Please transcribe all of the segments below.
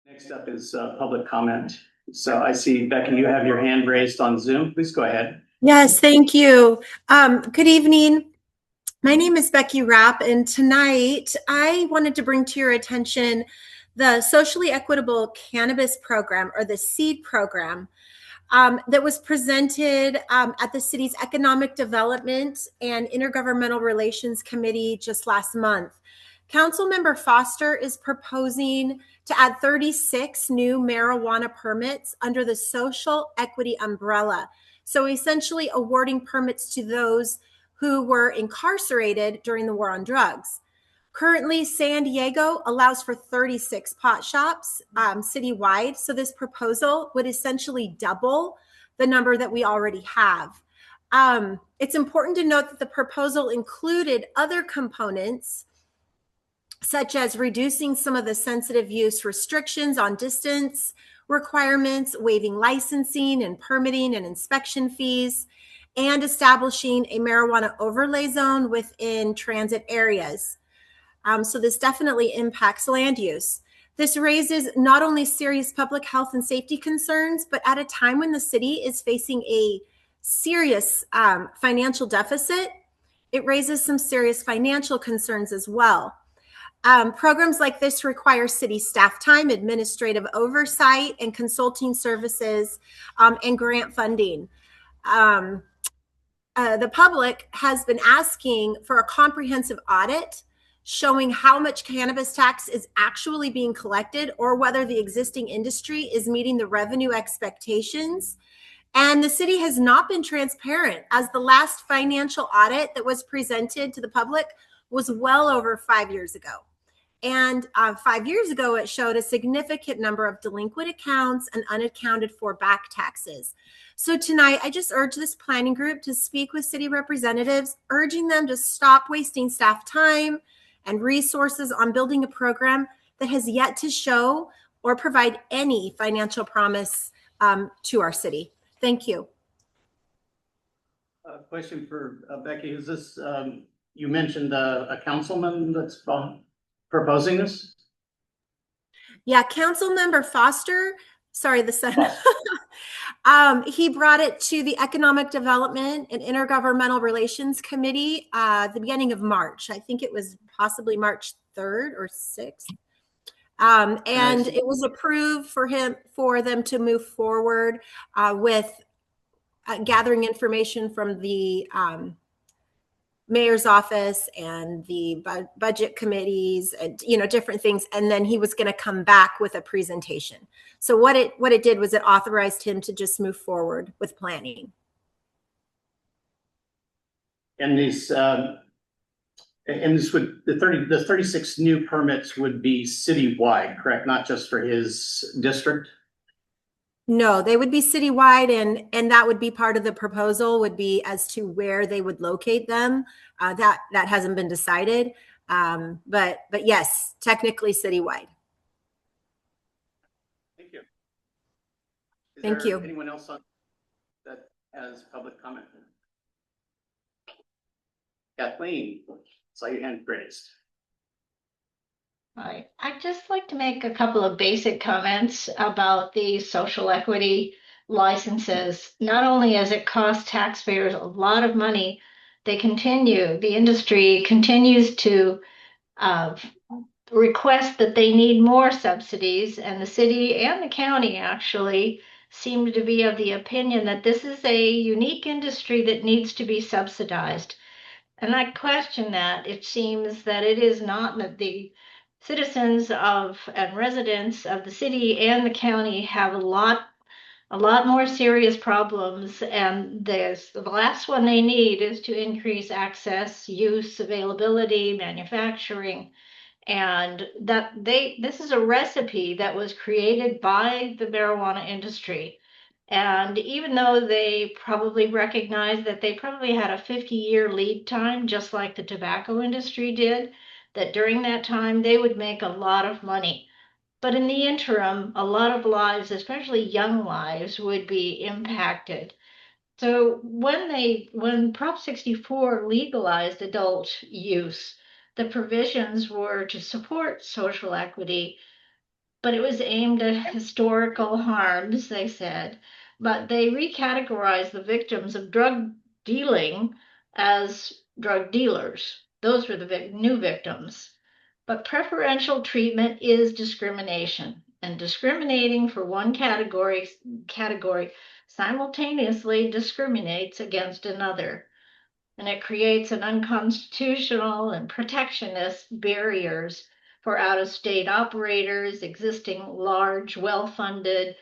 Next up is public comment. So I see, Becky, you have your hand raised on Zoom. Please go ahead. Yes, thank you. Good evening. My name is Becky Rapp, and tonight I wanted to bring to your attention the Socially Equitable Cannabis Program, or the SEED program, that was presented at the city's Economic Development and Intergovernmental Relations Committee just last month. Councilmember Foster is proposing to add 36 new marijuana permits under the social equity umbrella. So essentially awarding permits to those who were incarcerated during the war on drugs. Currently, San Diego allows for 36 pot shops citywide. So this proposal would essentially double the number that we already have. It's important to note that the proposal included other components such as reducing some of the sensitive use restrictions on distance requirements, waiving licensing and permitting and inspection fees, and establishing a marijuana overlay zone within transit areas. So this definitely impacts land use. This raises not only serious public health and safety concerns, but at a time when the city is facing a serious financial deficit, it raises some serious financial concerns as well. Programs like this require city staff time, administrative oversight, and consulting services, and grant funding. The public has been asking for a comprehensive audit showing how much cannabis tax is actually being collected or whether the existing industry is meeting the revenue expectations. And the city has not been transparent, as the last financial audit that was presented to the public was well over 5 years ago. And 5 years ago, it showed a significant number of delinquent accounts and unaccounted for back taxes. So tonight, I just urge this planning group to speak with city representatives, urging them to stop wasting staff time and resources on building a program that has yet to show or provide any financial promise to our city. Thank you. Question for Becky. Is this, you mentioned a councilman that's proposing this? Yeah, Councilmember Foster, sorry, the son. He brought it to the Economic Development and Intergovernmental Relations Committee the beginning of March. I think it was possibly March 3rd or 6th. And it was approved for them to move forward with gathering information from the mayor's office and the budget committees and different things, and then he was going to come back with a presentation. So what it did was it authorized him to just move forward with planning. And these would the 36 new permits would be citywide, correct? Not just for his district? No, they would be citywide, and that would be part of the proposal, would be as to where they would locate them. That hasn't been decided, but yes, technically citywide. Thank you. Thank you. Anyone else that has public comment? Kathleen, saw your hand raised. Hi, I'd just like to make a couple of basic comments about the social equity licenses. Not only has it cost taxpayers a lot of money, the industry continues to request that they need more subsidies, and the city and the county actually seem to be of the opinion that this is a unique industry that needs to be subsidized. And I question that. It seems that it is not, that the citizens and residents of the city and the county have a lot more serious problems, and the last one they need is to increase access, use, availability, manufacturing, and this is a recipe that was created by the marijuana industry. And even though they probably recognize that they probably had a 50-year lead time, just like the tobacco industry did, that during that time they would make a lot of money. But in the interim, a lot of lives, especially young lives, would be impacted. So when Prop 64 legalized adult use, the provisions were to support social equity, but it was aimed at historical harms, they said. But they recategorized the victims of drug dealing as drug dealers. Those were the new victims. But preferential treatment is discrimination, and discriminating for one category simultaneously discriminates against another. And it creates an unconstitutional and protectionist barriers for out-of-state operators, existing large, well-funded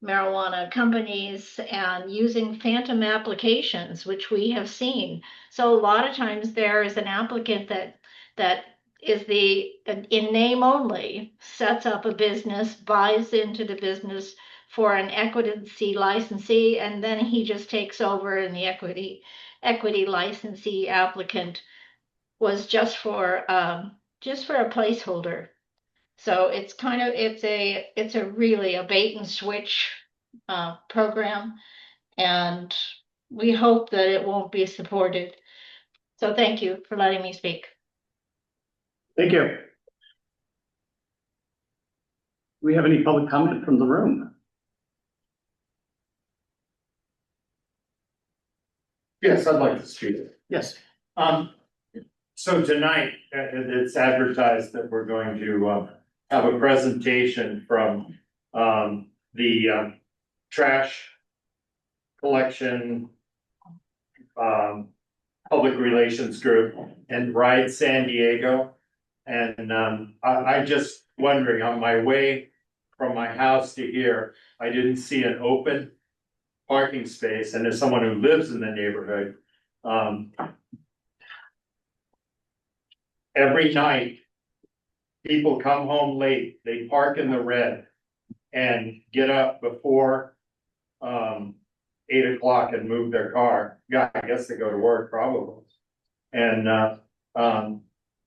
marijuana companies, and using phantom applications, which we have seen. So a lot of times there is an applicant that is in name only, sets up a business, buys into the business for an equity licensee, and then he just takes over, and the equity licensee applicant was just for a placeholder. So it's a really a bait and switch program, and we hope that it won't be supported. So thank you for letting me speak. Thank you. Do we have any public comment from the room? Yes, I'd like to speak. Yes. So tonight, it's advertised that we're going to have a presentation from the trash collection public relations group and Ride San Diego. And I just wondering, on my way from my house to here, I didn't see an open parking space, and as someone who lives in the neighborhood, every night, people come home late, they park in the red and get up before 8 o'clock and move their car. Yeah, I guess they go to work probably. And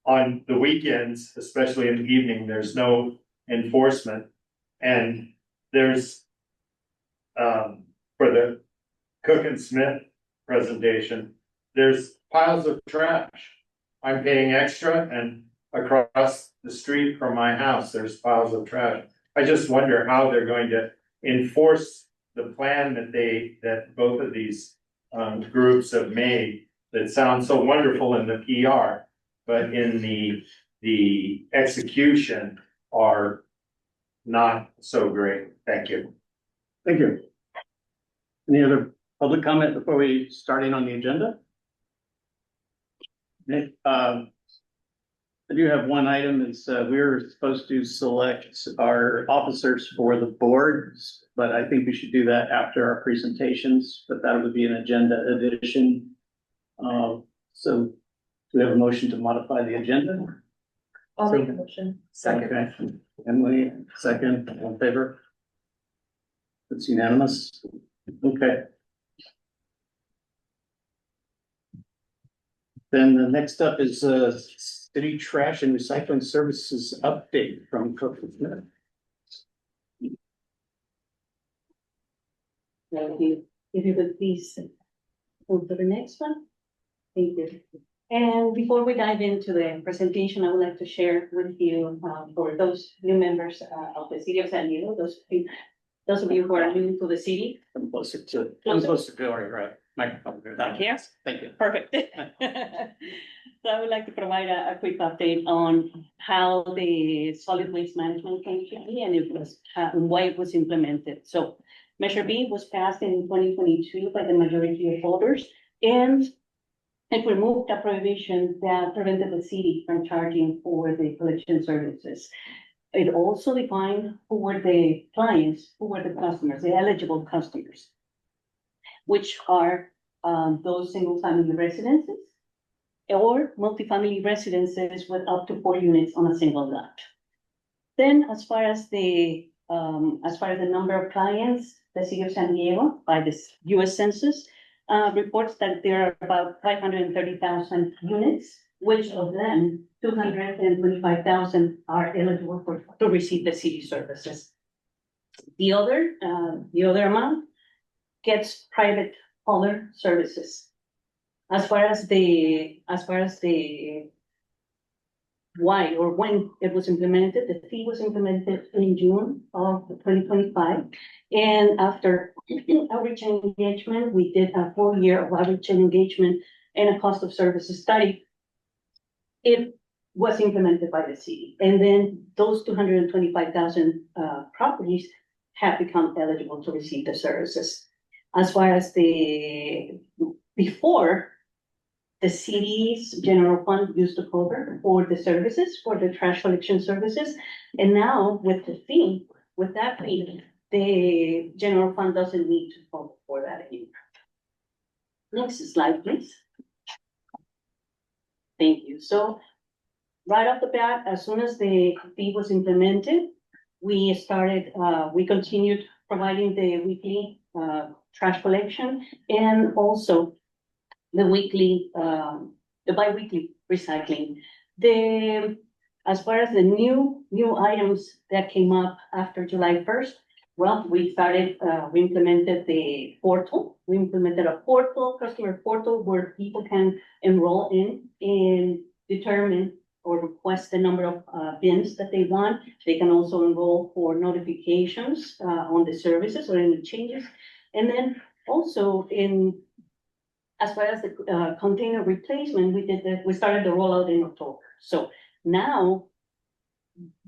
on the weekends, especially in the evening, there's no enforcement. And there's for the Cook and Smith presentation, there's piles of trash. I'm paying extra, and across the street from my house, there's piles of trash. I just wonder how they're going to enforce the plan that both of these groups have made that sounds so wonderful in the PR, but in the execution are not so great. Thank you. Thank you. Any other public comment before we start in on the agenda? I do have one item. Is we're supposed to select our officers for the boards, but I think we should do that after our presentations, but that would be an agenda addition. So do we have a motion to modify the agenda? I'll make a motion. Second. Okay. Emily, second, all in favor? It's unanimous. Okay. Then the next up is city trash and recycling services update from Cook and Smith. Thank you. If you could please move to the next one. Thank you. And before we dive into the presentation, I would like to share with you, for those new members of the city of San Diego, those of you who are new to the city. I'm closer to Glory, right? Microphone. Back here? Thank you. Perfect. So I would like to provide a quick update on how the solid waste management came to be and it was why it was implemented. So Measure B was passed in 2022 by the majority of voters, and it removed a prohibition that prevented the city from charging for the collection services. It also defined who were the clients, who were the customers, the eligible customers, which are those single-family residences or multifamily residences with up to 4 units on a single lot. Then, as far as the number of clients, the city of San Diego, by this U.S. Census, reports that there are about 530,000 units, which of them 225,000 are eligible to receive the city services. The other amount gets private hauler services. As far as the why or when it was implemented. The fee was implemented in June of 2025. And after outreach and engagement, we did a 4 year of outreach and engagement and a cost of services study. It was implemented by the city. And then those 225,000 properties have become eligible to receive the services. As far as before, the city's general fund used to cover for the services, for the trash collection services. And now with that fee, the general fund doesn't need to cover for that anymore. Next slide, please. Thank you. So right off the bat, as soon as the fee was implemented, we continued providing the weekly trash collection and also the bi-weekly recycling. As far as the new items that came up after July 1st, well, we implemented the portal. We implemented a portal, customer portal, where people can enroll in and determine or request the number of bins that they want. They can also enroll for notifications on the services or any changes. And then also as far as the container replacement, we started the rollout in October. So now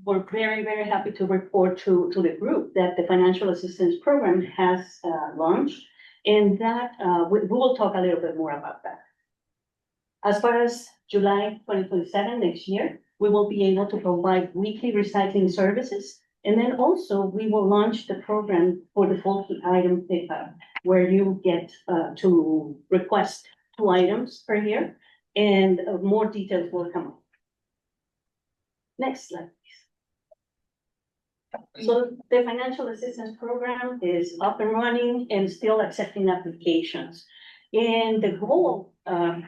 we're very, very happy to report to the group that the financial assistance program has launched, and that we will talk a little bit more about that. As far as July 2027, next year, we will be able to provide weekly recycling services. And then also we will launch the program for the bulky item pickup, where you get to request 2 items per year, and more details will come up. Next slide, please. So the financial assistance program is up and running and still accepting applications. And the goal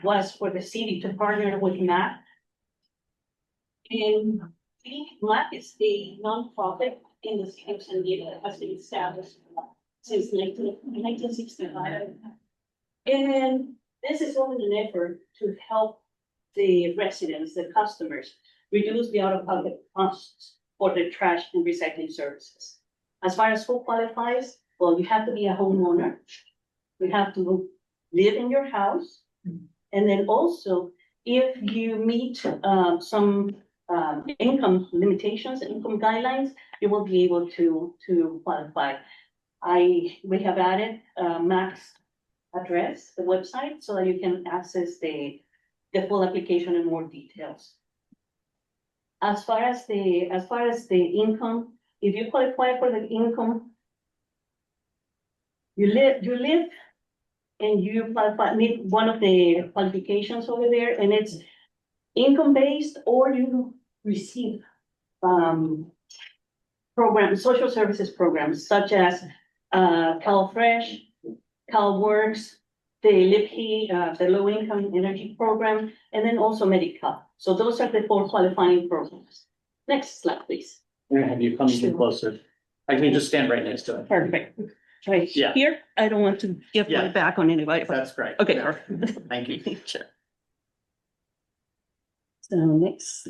was for the city to partner with MAP. And MAP is a nonprofit in the city of San Diego, has been established since 1965. And this is all in an effort to help the residents, the customers, reduce the out-of-pocket costs for the trash and recycling services. As far as who qualifies, well, you have to be a homeowner. You have to live in your house. And then also, if you meet some income limitations, income guidelines, you will be able to qualify. We have added Mac's address, the website, so that you can access the full application in more details. As far as the income, if you qualify for the income, you live and you qualify, meet one of the qualifications over there, and it's income-based, or you receive programs, social services programs, such as CalFresh, CalWorks, the LIPHE, the Low Income Energy Program, and then also Medi-Cal. So those are the 4 qualifying programs. Next slide, please. We're gonna have you come even closer. I can just stand right next to it. Perfect. Right Yeah. here, I don't want to give my Yeah. back on anybody. That's great. Okay, Yeah. perfect. Thank you. Sure. So next,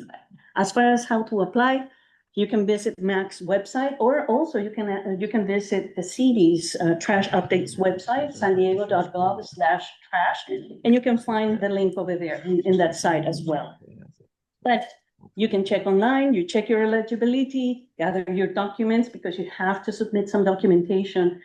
as far as how to apply, you can visit Mac's website, or also you can visit the city's trash updates website, sandiego.gov/trash, and you can find the link over there in that site as well. But you can check online, you check your eligibility, gather your documents, because you have to submit some documentation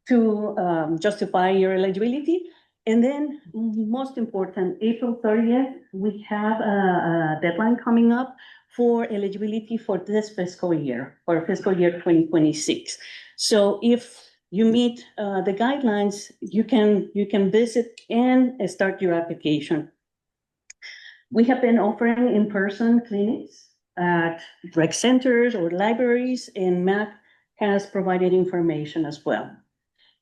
to justify your eligibility. And then, most important, April 30th, we have a deadline coming up for eligibility for this fiscal year, or fiscal year 2026. So if you meet the guidelines, you can visit and start your application. We have been offering in-person clinics at rec centers or libraries, and MAC has provided information as well.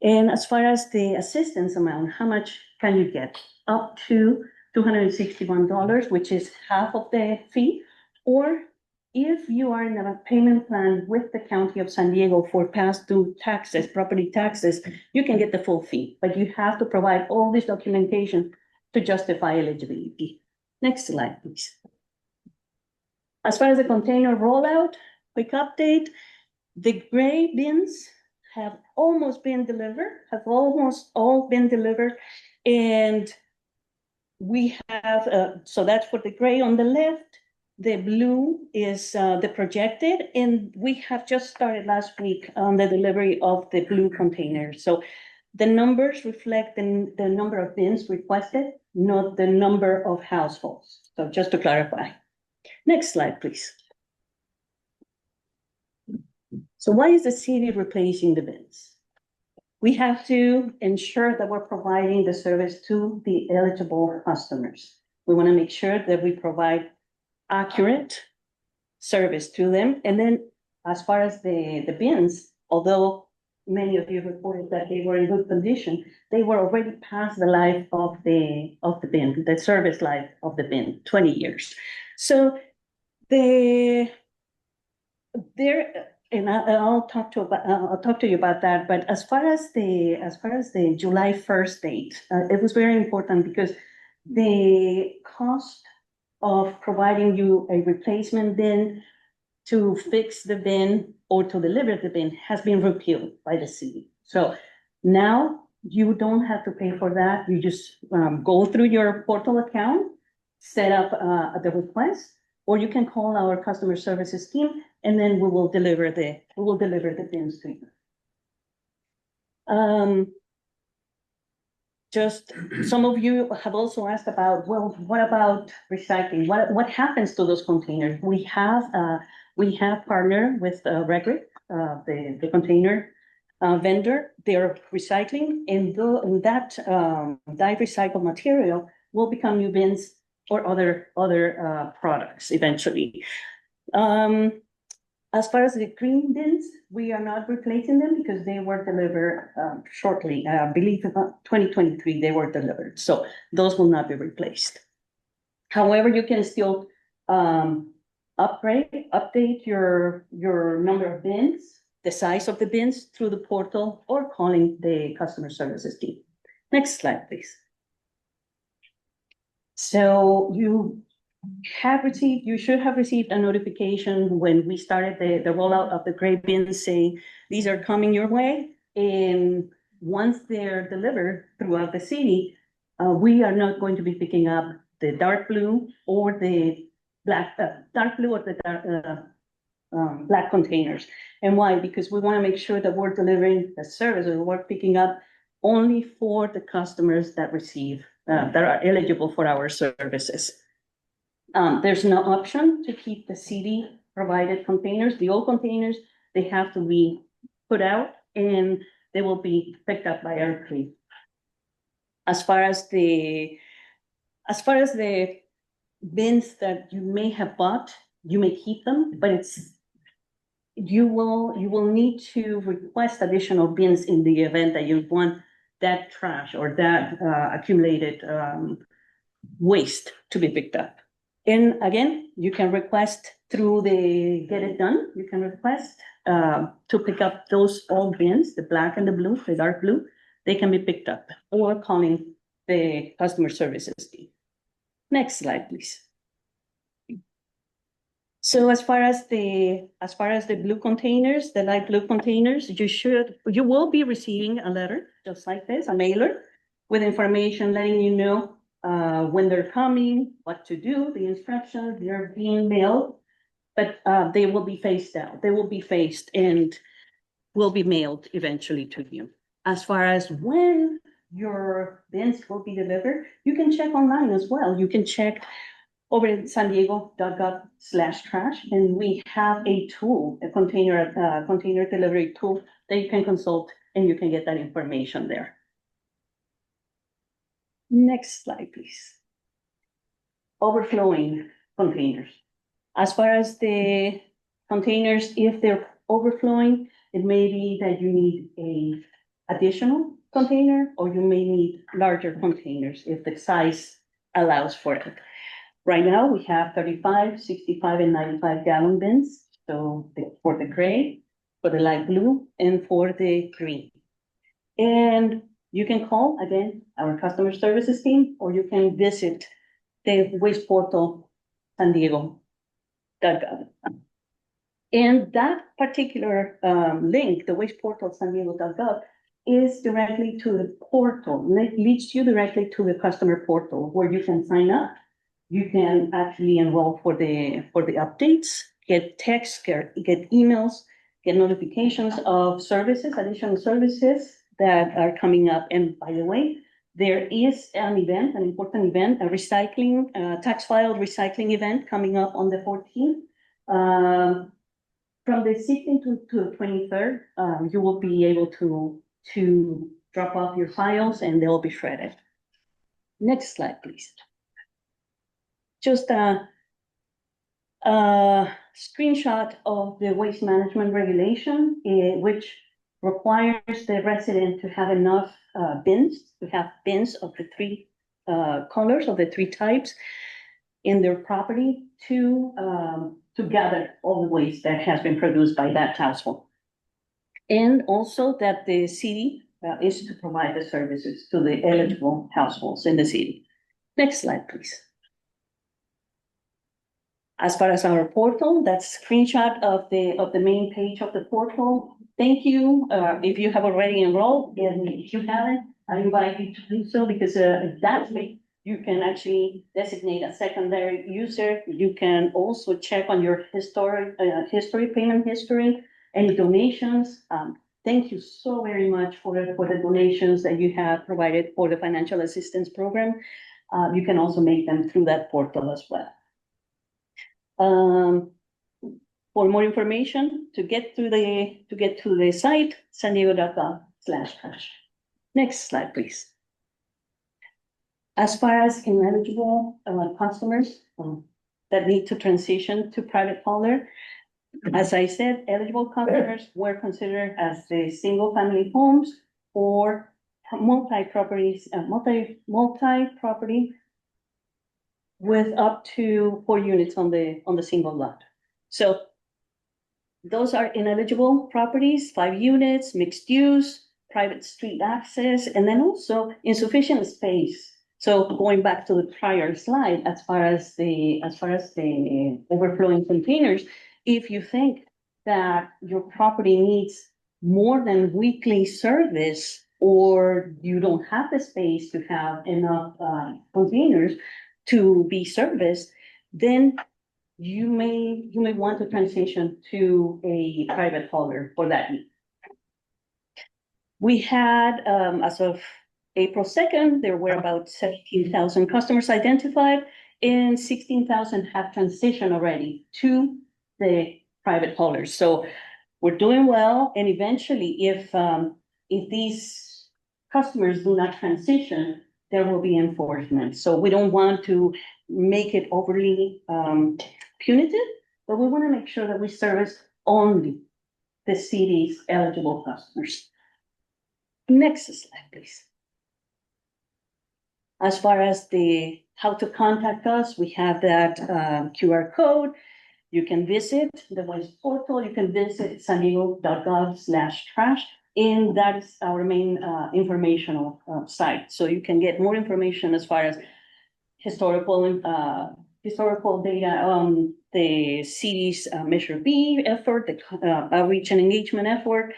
And as far as the assistance amount, how much can you get? Up to $261, which is half of the fee. Or if you are in a payment plan with the County of San Diego for past due taxes, property taxes, you can get the full fee, but you have to provide all this documentation to justify eligibility. Next slide, please. As far as the container rollout, quick update, the gray bins have almost been delivered, have almost all been delivered. And we have, so that's for the gray on the left. The blue is the projected, and we have just started last week on the delivery of the blue containers. So the numbers reflect the number of bins requested, not the number of households. So just to clarify. Next slide, please. So why is the city replacing the bins? We have to ensure that we're providing the service to the eligible customers. We want to make sure that we provide accurate service to them. And then as far as the bins, although many of you reported that they were in good condition, they were already past the life of the bin, the service life of the bin, 20 years. So and I'll talk to you about that. But as far as the July 1st date, it was very important because the cost of providing you a replacement bin to fix the bin or to deliver the bin has been repealed by the city. So now you don't have to pay for that. You just go through your portal account, set up the request, or you can call our customer services team, and then we will deliver the bins to you. Just some of you have also asked about, well, what about recycling? What happens to those containers? We have partnered with Regric, the container vendor. They're recycling, and that recycled material will become new bins or other products eventually. As far as the green bins, we are not replacing them because they were delivered shortly. I believe 2023 they were delivered, so those will not be replaced. However, you can still update your number of bins, the size of the bins through the portal or calling the customer services team. Next slide, please. So you should have received a notification when we started the rollout of the gray bins saying these are coming your way. And once they're delivered throughout the city, we are not going to be picking up the dark blue or the black, black containers. And why? Because we want to make sure that we're delivering the service or we're picking up only for the customers that receive, that are eligible for our services. There's no option to keep the city provided containers. The old containers, they have to be put out and they will be picked up by our crew. As far as the bins that you may have bought, you may keep them, but you will need to request additional bins in the event that you want that trash or that accumulated waste to be picked up. And again, you can request through the Get It Done. You can request to pick up those old bins, the black and the blue, the dark blue. They can be picked up or calling the customer services team. Next slide, please. So as far as the blue containers, the light blue containers, you will be receiving a letter just like this, a mailer with information letting you know when they're coming, what to do, the instructions, they're being mailed, but they will be phased out. They will be phased and will be mailed eventually to you. As far as when your bins will be delivered, you can check online as well. You can check over at sandiego.gov/trash, and we have a tool, a container delivery tool that you can consult, and you can get that information there. Next slide, please. Overflowing containers. As far as the containers, if they're overflowing, it may be that you need an additional container, or you may need larger containers if the size allows for it. Right now, we have 35, 65, and 95 gallon bins. So for the gray, for the light blue, and for the green. And you can call, again, our customer services team, or you can visit the Waste Portal San Diego wasteportal.gov. And that particular link, the wasteportal.sandiego.gov, is directly to the portal, leads you directly to the customer portal where you can sign up. You can actually enroll for the updates, get texts, get emails, get notifications of services, additional services that are coming up. And by the way, there is an event, an important event, a recycling, tax file recycling event coming up on the 14th. From the 16th to the 23rd, you will be able to drop off your files and they'll be shredded. Next slide, please. Just a screenshot of the waste management regulation, which requires the resident to have enough bins, of the three colors, of the three types in their property to gather all the waste that has been produced by that household. And also that the city is to provide the services to the eligible households in the city. Next slide, please. As far as our portal, that's a screenshot of the main page of the portal. Thank you. If you have already enrolled, and if you haven't, I invite you to do so because that way you can actually designate a secondary user. You can also check on your payment history, any donations. Thank you so very much for the donations that you have provided for the financial assistance program. You can also make them through that portal as well. For more information, to get to the site, sandiego.gov/cash. Next slide, please. As far as ineligible customers that need to transition to private hauler, as I said, eligible customers were considered as the single family homes or multi-property with up to 4 units on the single lot. So those are ineligible properties, 5 units, mixed use, private street access, and then also insufficient space. So going back to the prior slide, as far as the overflowing containers, if you think that your property needs more than weekly service, or you don't have the space to have enough containers to be serviced, then you may want to transition to a private hauler for that need. We had, as of April 2nd, there were about 17,000 customers identified and 16,000 have transitioned already to the private haulers. So we're doing well. And eventually, if these customers do not transition, there will be enforcement. So we don't want to make it overly punitive, but we want to make sure that we service only the city's eligible customers. Next slide, please. As far as how to contact us, we have that QR code. You can visit the waste portal. You can visit sandiego.gov/trash. And that is our main informational site. So you can get more information as far as historical data on the city's Measure B effort, the outreach and engagement effort.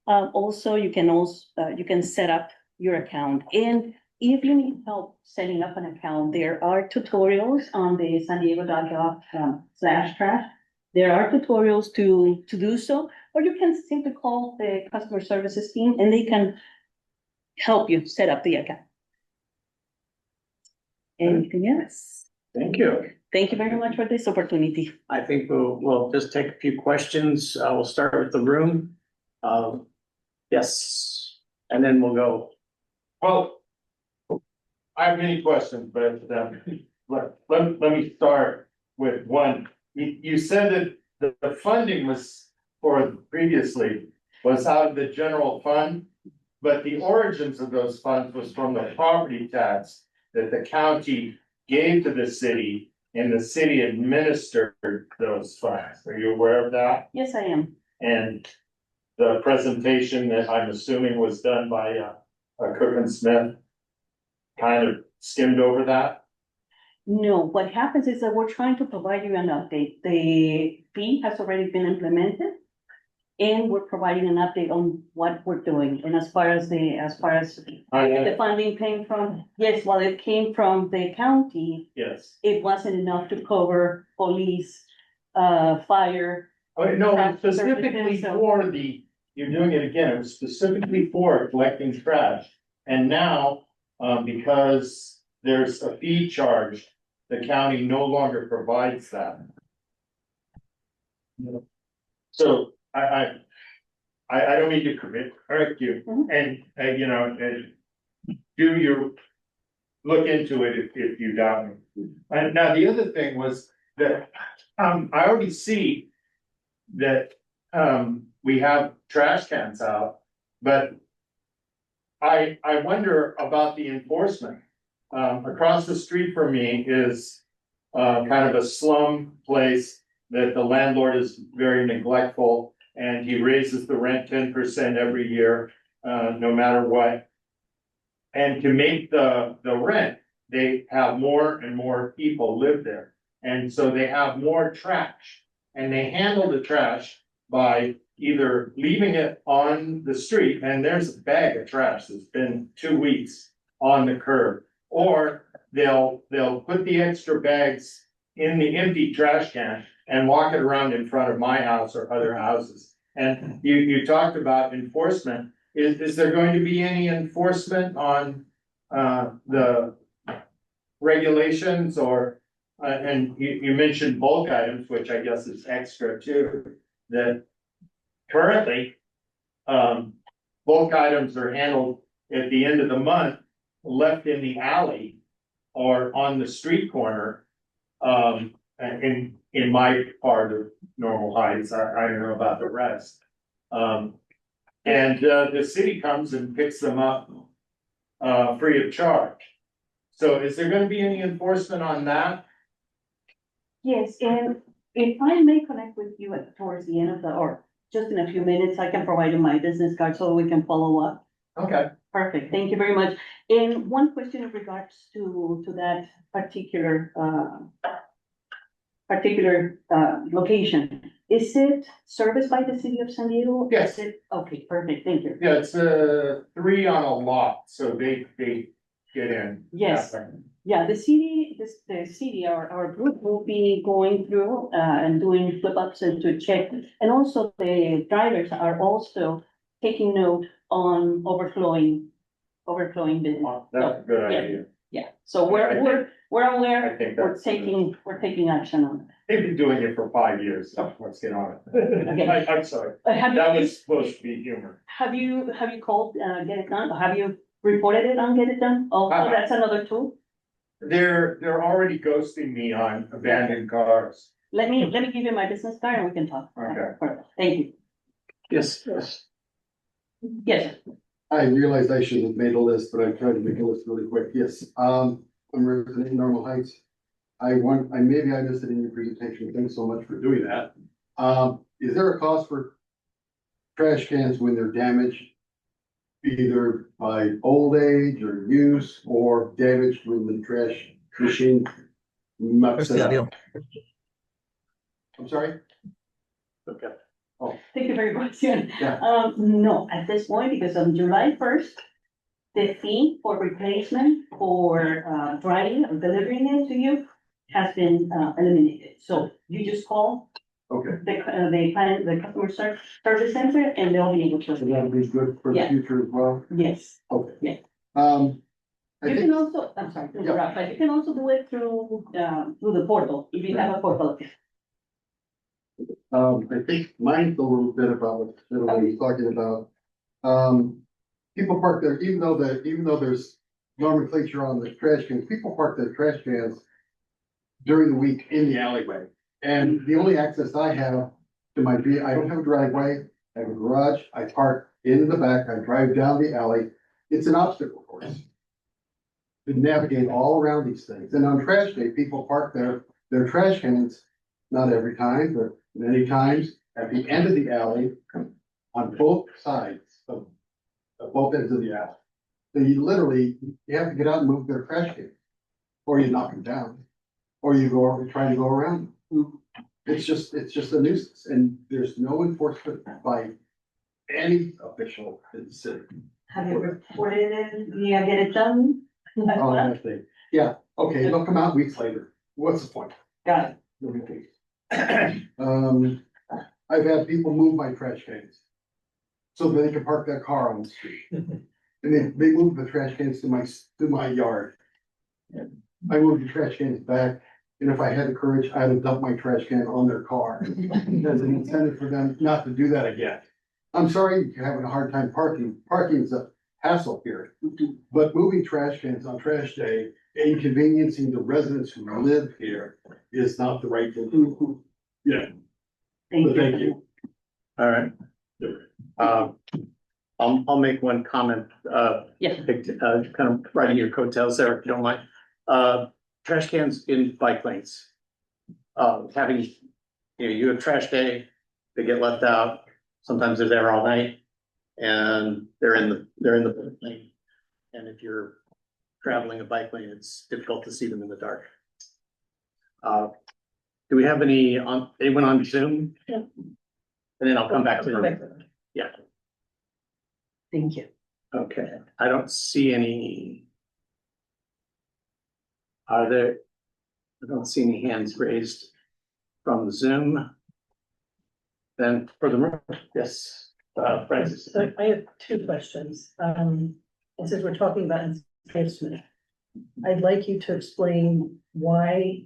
Also, you can set up your account. And if you need help setting up an account, there are tutorials on the sandiego.gov/trash. There are tutorials to do so, or you can simply call the customer services team and they can help you set up the account. Anything else? Thank you. Thank you very much for this opportunity. I think we'll just take a few questions. We'll start with the room. Yes, and then we'll go. Well, I have many questions, but let me start with one. You said that the funding was previously was out of the general fund, but the origins of those funds was from the property tax that the county gave to the city, and the city administered those funds. Are you aware of that? Yes, I am. And the presentation that I'm assuming was done by Cook and Smith kind of skimmed over that? No, what happens is that we're trying to provide you an update. The fee has already been implemented. And we're providing an update on what we're doing. And as far as the funding came from, yes, well, it came from the county. Yes. It wasn't enough to cover police, fire. Oh, no, Trash specifically services, so- for you're doing it again, it was specifically for collecting trash. And now, because there's a fee charged, the county no longer provides that. So I don't mean to correct you, Mhm. and you know, and do your, look into it if you doubt me. And now the other thing was that, I already see that, we have trash cans out, but I wonder about the enforcement. Across the street from me is, kind of a slum place that the landlord is very neglectful, and he raises the rent 10% every year, no matter what. And to make the rent, they have more and more people live there. And so they have more trash, and they handle the trash by either leaving it on the street, and there's a bag of trash that's been 2 weeks on the curb. Or they'll put the extra bags in the empty trash can and walk it around in front of my house or other houses. And you talked about enforcement. Is there going to be any enforcement on, the regulations or, and you mentioned bulk items, which I guess is extra too, that currently, bulk items are handled at the end of the month, left in the alley or on the street corner. In my part of Normal Heights, I don't know about the rest. And the city comes and picks them up, free of charge. So is there gonna be any enforcement on that? Yes, and if I may connect with you towards the end of or just in a few minutes, I can provide you my business card so we can follow up. Okay. Perfect, thank you very much. And one question in regards to that particular, location. Is it serviced by the city of San Diego? Yes. Is it- Okay, perfect, thank you. Yeah, it's 3 on a lot, so they get in. Yes. Yeah, the city, our group will be going through, and doing flip ups and to check. And also the drivers are also taking note on overflowing business. That's a good Yeah. idea. Yeah, so we're aware, I think we're that's. we're taking action on They've been doing it for 5 years, so let's get on it. Okay. I'm sorry, it. Have that you, was supposed to be humor. have you called, Get It Done? Or have you reported it on Get It Done? Oh, that's another tool. They're already ghosting me on abandoned cars. Let me give you my business card and we can talk. Okay. Perfect. Thank you. Yes. Yes, I realized I should have made a list, but I tried to make a list really quick. Yes, I'm resident in Normal Heights. Maybe I missed it in your presentation. Thanks so much for doing that. Is there a cost for trash cans when they're damaged? Either by old age or use or damaged when the trash machine mucks it up? I'm sorry? Okay. thank you very much. Yeah. Yeah. No, at this point, because on July 1st, the fee for replacement for, driving or delivering it to you has been, eliminated. So you just call Okay, the customer service center and they'll be able so to. that'll be good for the Yeah. future as well? Yes, Okay. Yeah. I you think, can also, I'm sorry, to interrupt, but you can also do it through the portal, if you have a portal. I think mine's a little bit about what Fiddle was talking about. People park there, even though there's nomenclature on the trash cans, people park their trash cans during the week in the alleyway. And the only access I have to my vehicle, I don't have a driveway, I have a garage, I park in the back, I drive down the alley. It's an obstacle course to navigate all around these things. And on trash day, people park their trash cans, not every time, but many times at the end of the alley on both sides of both ends of the alley. So you have to get out and move their trash cans or you knock them down. or you try to go around. It's just a nuisance, and there's no enforcement by any official in the city. Have you reported it? Yeah, get it done? Oh, that thing. Yeah, okay, they'll come out weeks later. What's the point? Got it. I've had people move my trash cans. So they can park their car on the street. And they move the trash cans to my yard. I moved the trash cans back, and if I had the courage, I'd have dumped my trash can on their car. As an incentive for them not to do that again. I'm sorry you're having a hard time parking. Parking is a hassle here. But moving trash cans on trash day, inconveniencing the residents who live here is not the right thing to do. Yeah, but thank you. All right. I'll make one comment, Yes. kind of riding your coattails there, if you don't mind. Trash cans in bike lanes. Having, you have trash day, they get left out, sometimes they're there all night. And they're in the bike lane. And if you're traveling a bike lane, it's difficult to see them in the dark. Do we have anyone on Zoom? Yeah. And then I'll come back to them. Yeah. Thank you. Okay, I don't see any. I don't see any hands raised from Zoom. Then for the room, yes, Francis. So I have two questions. And since we're talking about enforcement, I'd like you to explain why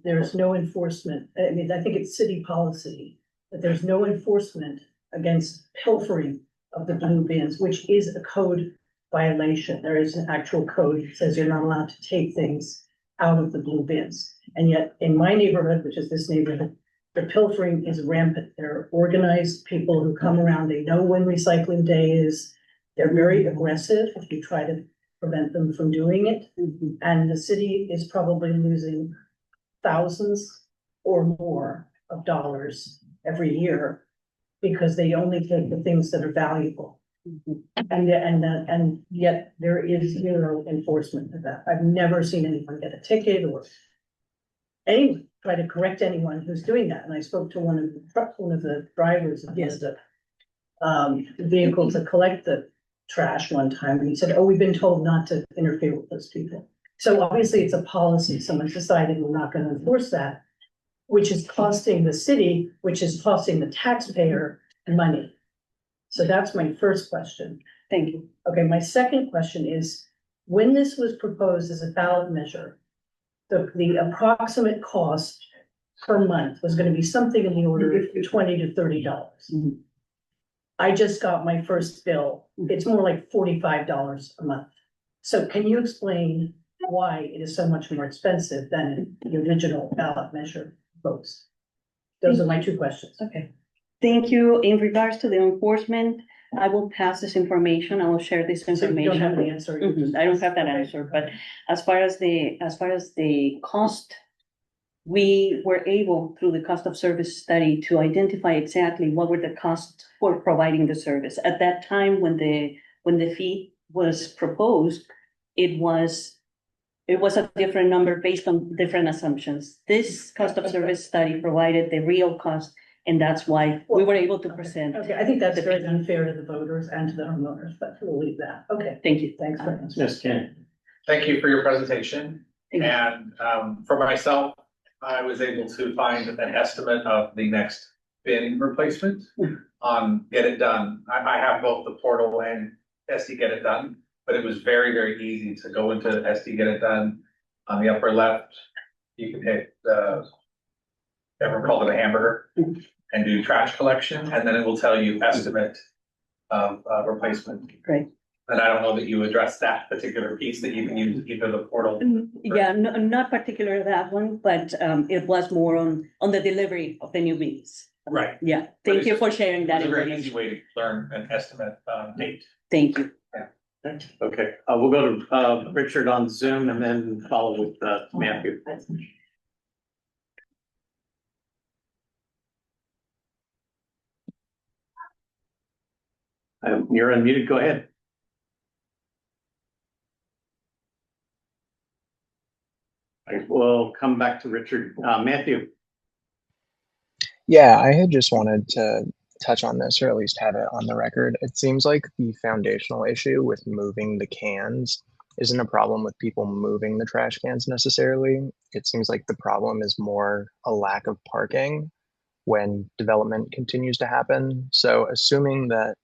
there's no enforcement. I mean, I think it's city policy that there's no enforcement against pilfering of the blue bins, which is a code violation. There is an actual code that says you're not allowed to take things out of the blue bins. And yet in my neighborhood, which is this neighborhood, the pilfering is rampant. There are organized people who come around. They know when recycling day is. They're very aggressive if you try to prevent them from doing it. And the city is probably losing thousands or more of dollars every year because they only take the things that are valuable. And yet there is zero enforcement of that. I've never seen anyone get a ticket or anyone try to correct anyone who's doing that. And I spoke to one of the drivers of the vehicle to collect the trash one time, and he said, "Oh, we've been told not to interfere with those people." So obviously it's a policy. Someone decided we're not going to enforce that, which is costing the city, which is costing the taxpayer money. So that's my first question. Thank you. Okay, my second question is, when this was proposed as a ballot measure, the approximate cost per month was going to be something in the order of $20 to $30. I just got my first bill. It's more like $45 a month. So can you explain why it is so much more expensive than the original ballot measure votes? Those are my two questions. Okay. Thank you. In regards to the enforcement, I will pass this information. I will share this So you don't information. have the answer. I don't have that answer, but as far as the cost, we were able, through the cost of service study, to identify exactly what were the costs for providing the service. At that time, when the fee was proposed, it was a different number based on different assumptions. This cost of service study provided the real cost, and that's why we were able to present. Okay, I think that's very unfair to the voters and to the homeowners, but we'll leave that. Okay, Thank you. thanks for answering. Yes, Ken. Thank you for your presentation. Thank you. And for myself, I was able to find an estimate of the next bin replacement on Get It Done. I have both the portal and SD Get It Done, but it was very, very easy to go into SD Get It Done. On the upper left, you can hit everyone called it a hamburger and do trash collection, and then it will tell you estimate of replacement. Great. And I don't know that you addressed that particular piece, that you can use either the portal. Yeah, not particular that one, but it was more on the delivery of the new bins. Right. Yeah, thank you for sharing that It's a very easy information. way to learn an estimate date. Thank you. Okay, we'll go to Richard on Zoom and then follow with Matthew. You're unmuted, go ahead. Well, come back to Richard. Matthew? Yeah, I had just wanted to touch on this, or at least have it on the record. It seems like the foundational issue with moving the cans isn't a problem with people moving the trash cans necessarily. It seems like the problem is more a lack of parking when development continues to happen. So, assuming that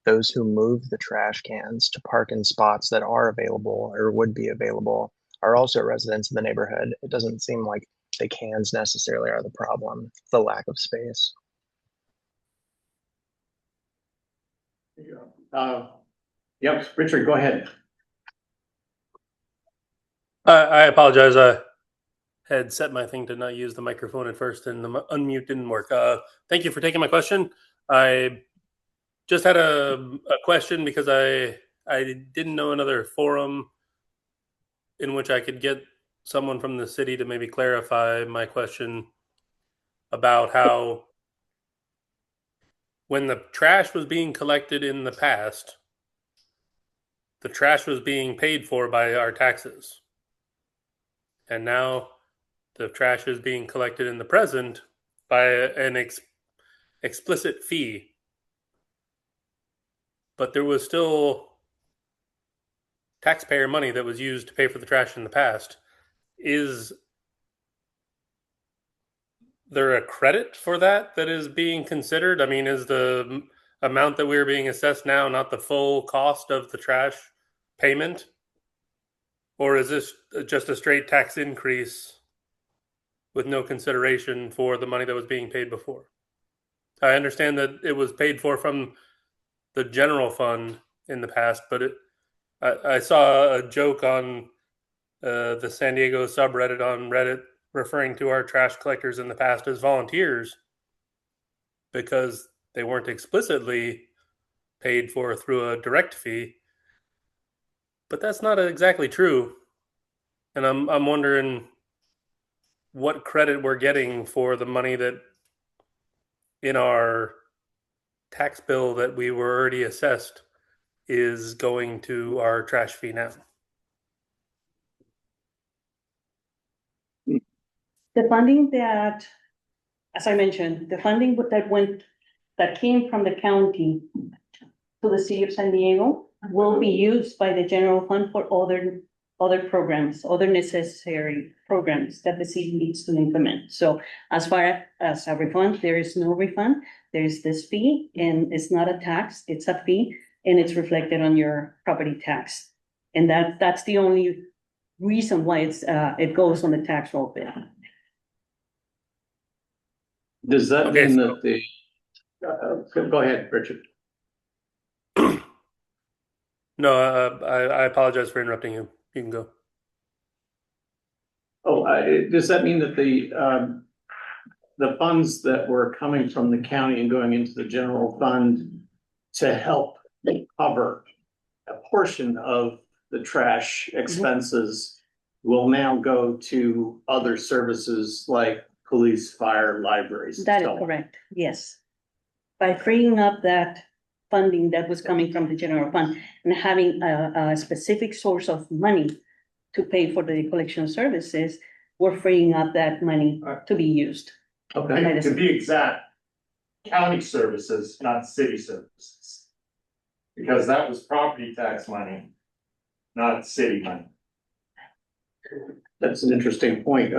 those who move the trash cans to park in spots that are available or would be available are also residents of the neighborhood, it doesn't seem like the cans necessarily are the problem, the lack of space. Yep, Richard, go ahead. I apologize. I had set my thing to not use the microphone at first, and the unmute didn't work. Thank you for taking my question. I just had a question because I didn't know another forum in which I could get someone from the city to maybe clarify my question about how when the trash was being collected in the past, the trash was being paid for by our taxes. And now the trash is being collected in the present by an explicit fee. But there was still taxpayer money that was used to pay for the trash in the past. Is there a credit for that is being considered? I mean, is the amount that we're being assessed now not the full cost of the trash payment? Or is this just a straight tax increase with no consideration for the money that was being paid before? I understand that it was paid for from the general fund in the past, but I saw a joke on the San Diego subreddit on Reddit referring to our trash collectors in the past as volunteers because they weren't explicitly paid for through a direct fee. But that's not exactly true. And I'm wondering what credit we're getting for the money that in our tax bill that we were already assessed is going to our trash fee now. The funding that, as I mentioned, the funding that came from the county to the city of San Diego will be used by the general fund for other programs, other necessary programs that the city needs to implement. So as far as a refund, there is no refund. There is this fee, and it's not a tax, it's a fee, and it's reflected on your property tax. And that's the only reason why it goes on the tax roll bill. Does that Okay, mean so- that go ahead, Richard. No, I apologize for interrupting you. You can go. Oh, does that mean that the funds that were coming from the county and going into the general fund to help cover a portion of the trash expenses will now go to other services like police, fire, libraries? and That is so on? correct, yes. By freeing up that funding that was coming from the general fund and having a specific source of money to pay for the collection services, we're freeing up that money to be used. Okay, To be exact, county services, not city services. Because that was property tax money, not city money. that's an interesting point.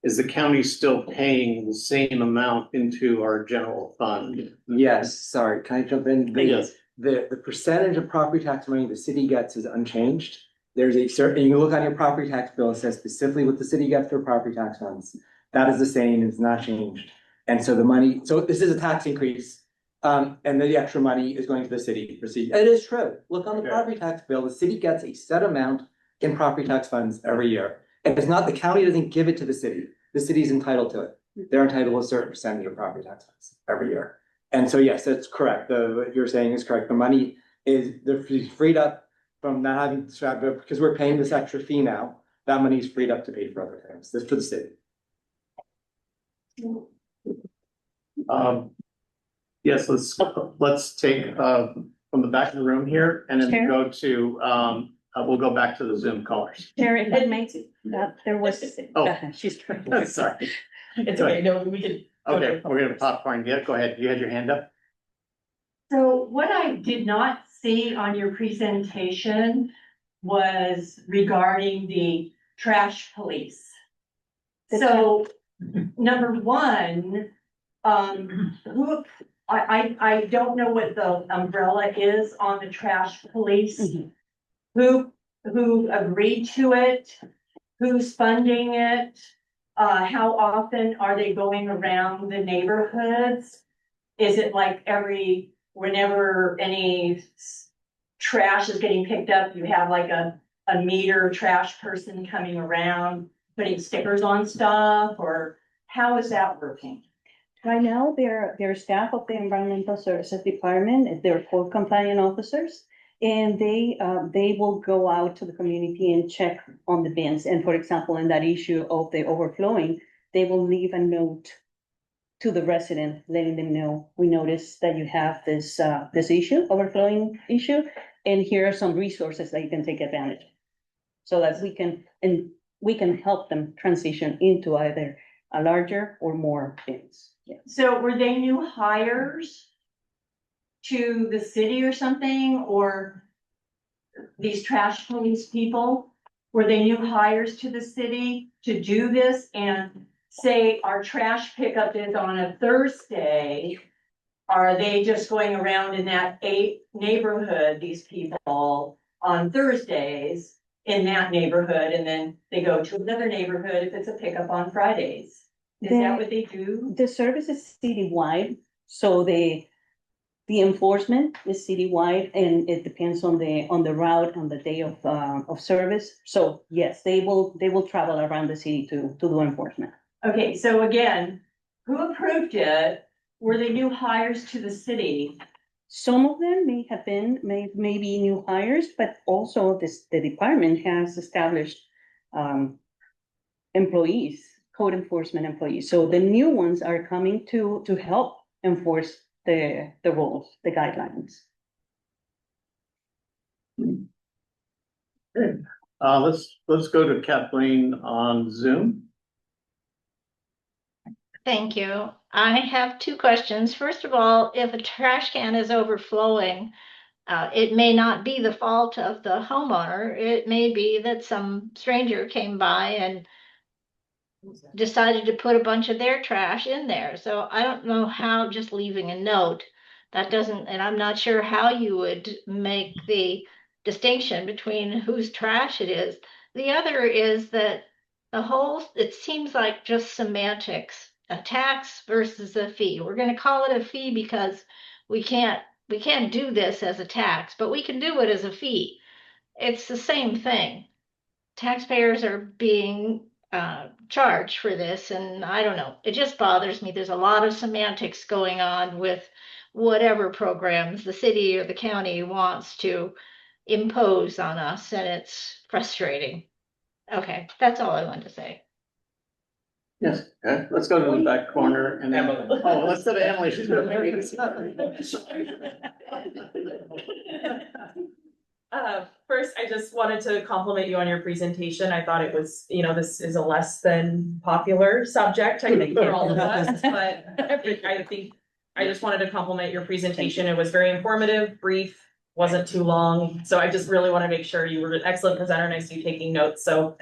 Is the county still paying the same amount into our general fund? Yes, sorry, can I jump in? Yes. The percentage of property tax money the city gets is unchanged. There's a certain, you look on your property tax bill, it says specifically what the city gets for property tax funds. That is the same, it's not changed. And so the money, so this is a tax increase. And the extra money is going to the city for city. It is true. Look on the Okay. property tax bill, the city gets a set amount in property tax funds every year. And it's not, the county doesn't give it to the city. The city's entitled to it. They're entitled to a certain percentage of property tax funds every year. And so, yes, that's correct. What you're saying is correct. The money is, they're freed up from not having to, because we're paying this extra fee now. That money is freed up to pay for other things. This for the city. Yes, let's take from the back of the room here and then Sure. go to we'll go back to the Zoom callers. Terry had made, there was, Oh. she's trying. Sorry. It's Go okay, ahead. no, we can. Okay, we're gonna popcorn. Yeah, go ahead. You had your hand up? So what I did not see on your presentation was regarding the trash police. So, number one, who, I don't know what the umbrella is on the trash police. Mhm. Who agreed to it? Who's funding it? How often are they going around the neighborhoods? Is it like whenever any trash is getting picked up, you have like a meter trash person coming around, putting stickers on stuff, or how is that working? Right now, they're staff of the Environmental Services Department, they're code compliant officers. And they will go out to the community and check on the bins. And for example, in that issue of the overflowing, they will leave a note to the resident, letting them know, we noticed that you have this issue, overflowing issue, and here are some resources that you can take advantage of. So that we can help them transition into either a larger or more bins. Yeah. So were they new hires to the city or something, or these trash police people? Were they new hires to the city to do this? And say our trash pickup is on a Thursday, are they just going around in that neighborhood, these people, on Thursdays in that neighborhood, and then they go to another neighborhood if it's a pickup on Fridays? Is that what they do? The service is citywide, so the enforcement is citywide, and it depends on the route, on the day of service. So yes, they will travel around the city to do enforcement. Okay, so again, who approved it? Were they new hires to the city? Some of them may have been, may be new hires, but also the department has established employees, code enforcement employees. So the new ones are coming to help enforce the rules, the guidelines. Good. Let's go to Kathleen on Zoom. Thank you. I have two questions. First of all, if a trash can is overflowing, it may not be the fault of the homeowner. It may be that some stranger came by and decided to put a bunch of their trash in there. So I don't know how just leaving a note that doesn't, and I'm not sure how you would make the distinction between whose trash it is. The other is that it seems like just semantics, a tax versus a fee. We're going to call it a fee because we can't do this as a tax, but we can do it as a fee. It's the same thing. Taxpayers are being charged for this, and I don't know. It just bothers me. There's a lot of semantics going on with whatever programs the city or the county wants to impose on us, and it's frustrating. Okay, that's all I wanted to say. Yes, okay, let's go to the back corner and then, Emily. oh, let's go to Emily. She's gonna make it. First, I just wanted to compliment you on your presentation. I thought it was, this is a less than popular subject, I think, for all of us, but I think I just wanted to compliment your presentation. It was very informative, brief, wasn't too long. So I just really want to make sure you were an excellent presenter and I see you taking notes. So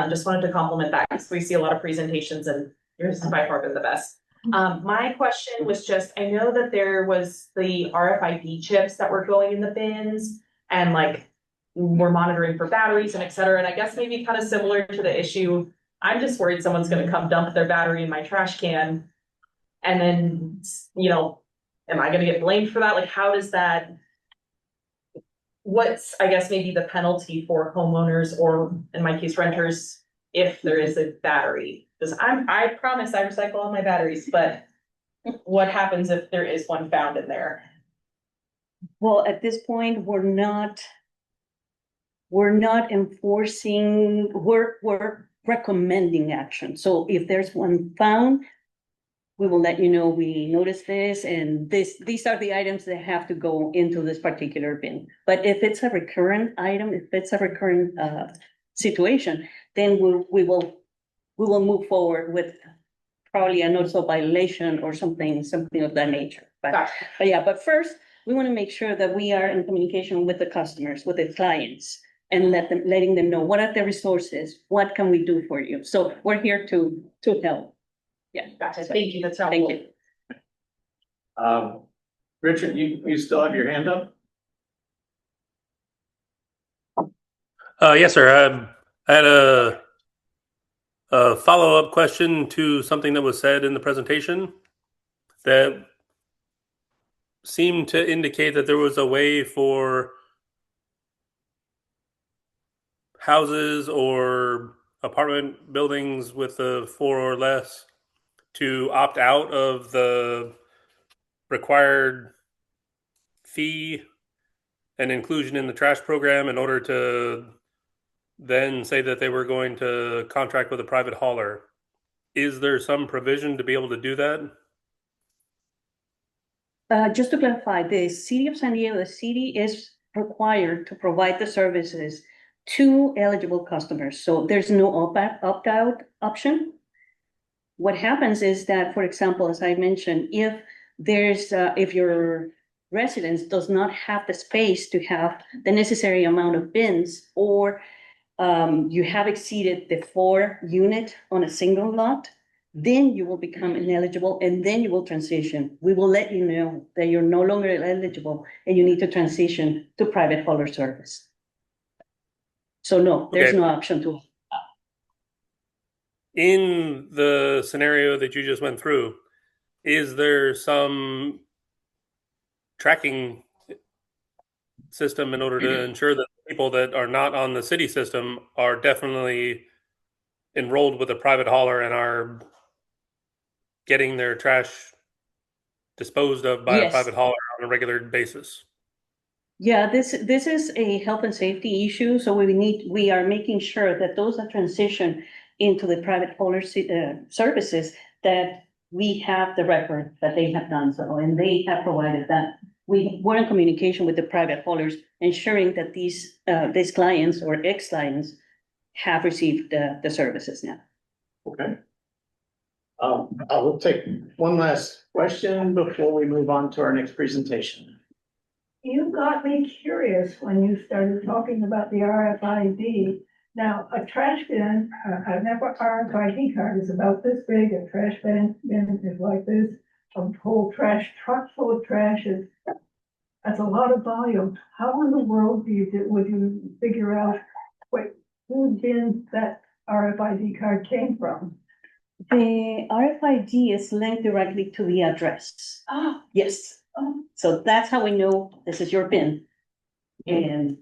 just wanted to compliment that because we see a lot of presentations and yours has by far been the best. My question was just, I know that there was the RFID chips that were going in the bins and like we're monitoring for batteries and et cetera. And I guess maybe kind of similar to the issue, I'm just worried someone's going to come dump their battery in my trash can. And then, am I going to get blamed for that? Like, how does that, what's, I guess, maybe the penalty for homeowners or in my case, renters, if there is a battery? Because I promise I recycle all my batteries, but what happens if there is one found in there? Well, at this point, we're not enforcing, we're recommending action. So if there's one found, we will let you know, we noticed this, and these are the items that have to go into this particular bin. But if it's a recurrent item, if it's a recurrent situation, then we will move forward with probably a notice of violation or something of that nature. But first, we want to make sure that we are in communication with the customers, with the clients, and letting them know what are the resources, what can we do for you. So we're here to help. Yeah. Gotcha. Thank you. That's Thank helpful. you. Richard, you still have your hand up? Yes, sir. I had a follow-up question to something that was said in the presentation that seemed to indicate that there was a way for houses or apartment buildings with a 4 or less to opt out of the required fee and inclusion in the trash program in order to then say that they were going to contract with a private hauler. Is there some provision to be able to do that? Just to clarify, the city of San Diego, the city is required to provide the services to eligible customers. So there's no opt-out option. What happens is that, for example, as I mentioned, if your residence does not have the space to have the necessary amount of bins, or you have exceeded the 4 unit on a single lot, then you will become ineligible and then you will transition. We will let you know that you're no longer eligible and you need to transition to private hauler service. So no, there's no option to. In the scenario that you just went through, is there some tracking system in order to ensure that people that are not on the city system are definitely enrolled with a private hauler and are getting their trash disposed of by a private hauler on a regular basis? Yeah, this is a health and safety issue, so we are making sure that those that transition into the private hauler services, that we have the record that they have done so, and they have provided that. We're in communication with the private haulers, ensuring that these clients or ex-clients have received the services now. Okay. I will take one last question before we move on to our next presentation. You got me curious when you started talking about the RFID. Now, a trash bin, an RFID card is about this big, a trash bin is like this, a whole trash truck full of trash that's a lot of volume. How in the world would you figure out who bin that RFID card came from? The RFID is linked directly to the address. Oh. Yes. So that's how we know this is your bin. And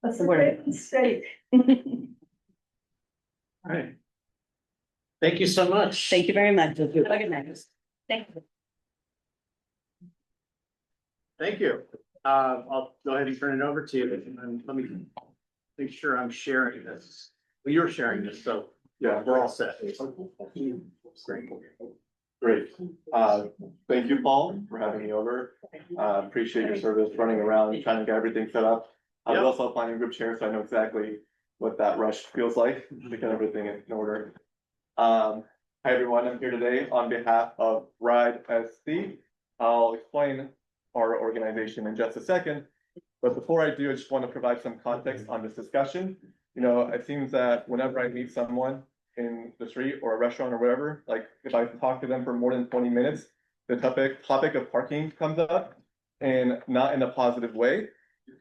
that's a great mistake. All right. Thank you so much. Thank you very much. Have a good night. Thank you. Thank you. I'll go ahead and turn it over to you, and let me make sure I'm sharing this. Well, you're sharing this, so yeah, we're all set. Great. Thank you, Paul, for having me over. Appreciate your service running around trying to get everything set up. I was also a planning group chair, so I know exactly what that rush feels like to get everything in order. Hi, everyone. I'm here today on behalf of Ride SC. I'll explain our organization in just a second. But before I do, I just want to provide some context on this discussion. You know, it seems that whenever I meet someone in the street or a restaurant or whatever, like if I talk to them for more than 20 minutes, the topic of parking comes up, and not in a positive way.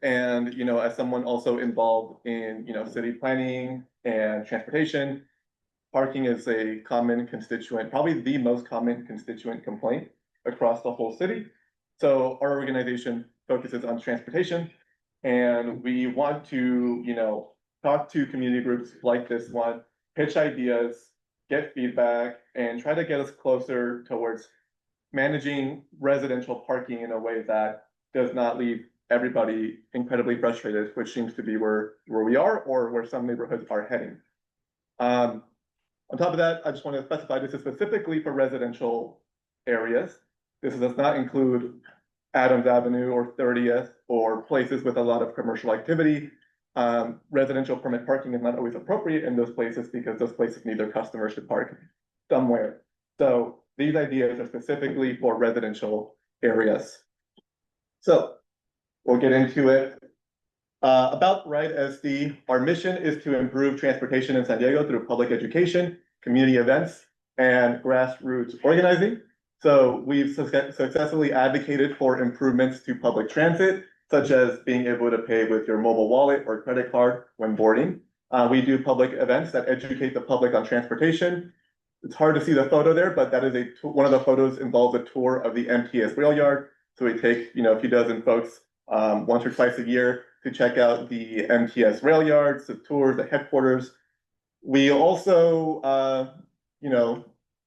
And, you know, as someone also involved in, you know, city planning and transportation, parking is a common constituent, probably the most common constituent complaint across the whole city. So our organization focuses on transportation, and we want to, you know, talk to community groups like this one, pitch ideas, get feedback, and try to get us closer towards managing residential parking in a way that does not leave everybody incredibly frustrated, which seems to be where we are, or where some neighborhoods are heading. On top of that, I just want to specify this is specifically for residential areas. This does not include Adams Avenue or 30th or places with a lot of commercial activity. Residential permit parking is not always appropriate in those places because those places need their customers to park somewhere. So these ideas are specifically for residential areas. So we'll get into it. About Right SD, our mission is to improve transportation in San Diego through public education, community events, and grassroots organizing. So we've successfully advocated for improvements to public transit, such as being able to pay with your mobile wallet or credit card when boarding. We do public events that educate the public on transportation. It's hard to see the photo there, but that is one of the photos involves a tour of the MTS rail yard. So we take, a few dozen folks once or twice a year to check out the MTS rail yards, the tours, the headquarters. We also,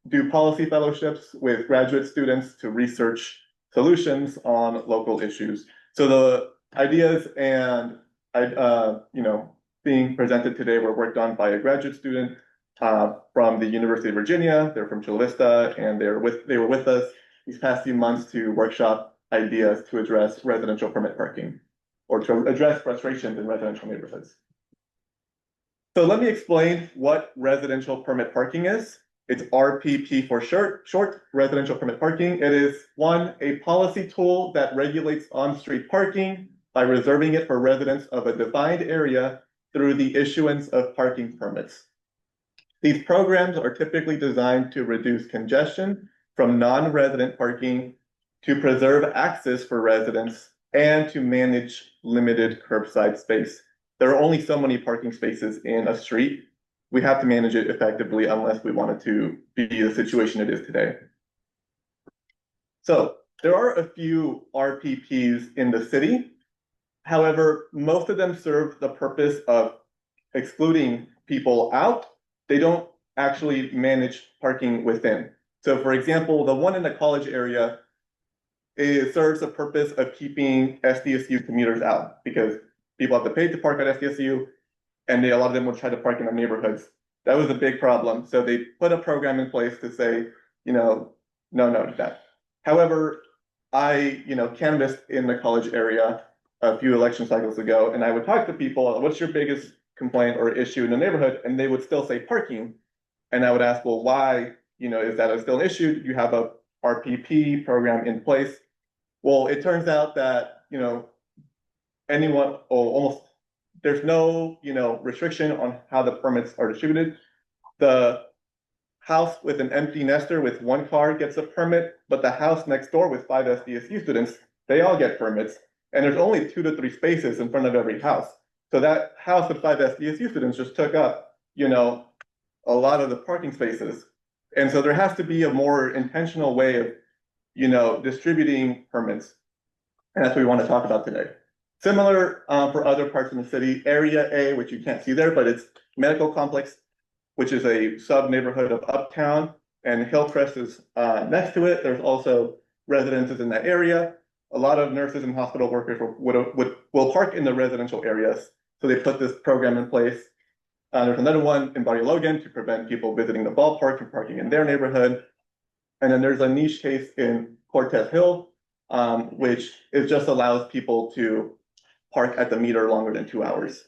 do policy fellowships with graduate students to research solutions on local issues. So the ideas and, being presented today were worked on by a graduate student from the University of Virginia. They're from Chula Vista, and they were with us these past few months to workshop ideas to address residential permit parking or to address frustrations in residential neighborhoods. So let me explain what residential permit parking is. It's RPP for short, residential permit parking. It is a policy tool that regulates on-street parking by reserving it for residents of a defined area through the issuance of parking permits. These programs are typically designed to reduce congestion from non-resident parking, to preserve access for residents, and to manage limited curbside space. There are only so many parking spaces in a street. We have to manage it effectively unless we want it to be the situation it is today. So there are a few RPPs in the city. However, most of them serve the purpose of excluding people out. They don't actually manage parking within. So for example, the one in the college area, it serves the purpose of keeping SDSU commuters out because people have to pay to park at SDSU, and a lot of them will try to park in the neighborhoods. That was a big problem. So they put a program in place to say, no to that. However, I, canvassed in the college area a few election cycles ago, and I would talk to people, what's your biggest complaint or issue in the neighborhood? And they would still say parking. And I would ask, well, why, is that still an issue? You have a RPP program in place. Well, it turns out that, anyone, or almost, there's no, restriction on how the permits are distributed. The house with an empty nester with one car gets a permit, but the house next door with 5 SDSU students, they all get permits. And there's only 2 to 3 spaces in front of every house. So that house with 5 SDSU students just took up, a lot of the parking spaces. And so there has to be a more intentional way of, distributing permits. And that's what we want to talk about today. Similar for other parts of the city, Area A, which you can't see there, but it's Medical Complex, which is a sub-neighborhood of Uptown, and Hillcrest is next to it. There's also residences in that area. A lot of nurses and hospital workers will park in the residential areas. So they put this program in place. There's another one in Barrio Logan to prevent people visiting the ballpark from parking in their neighborhood. And then there's a niche case in Cortez Hill, which just allows people to park at the meter longer than 2 hours.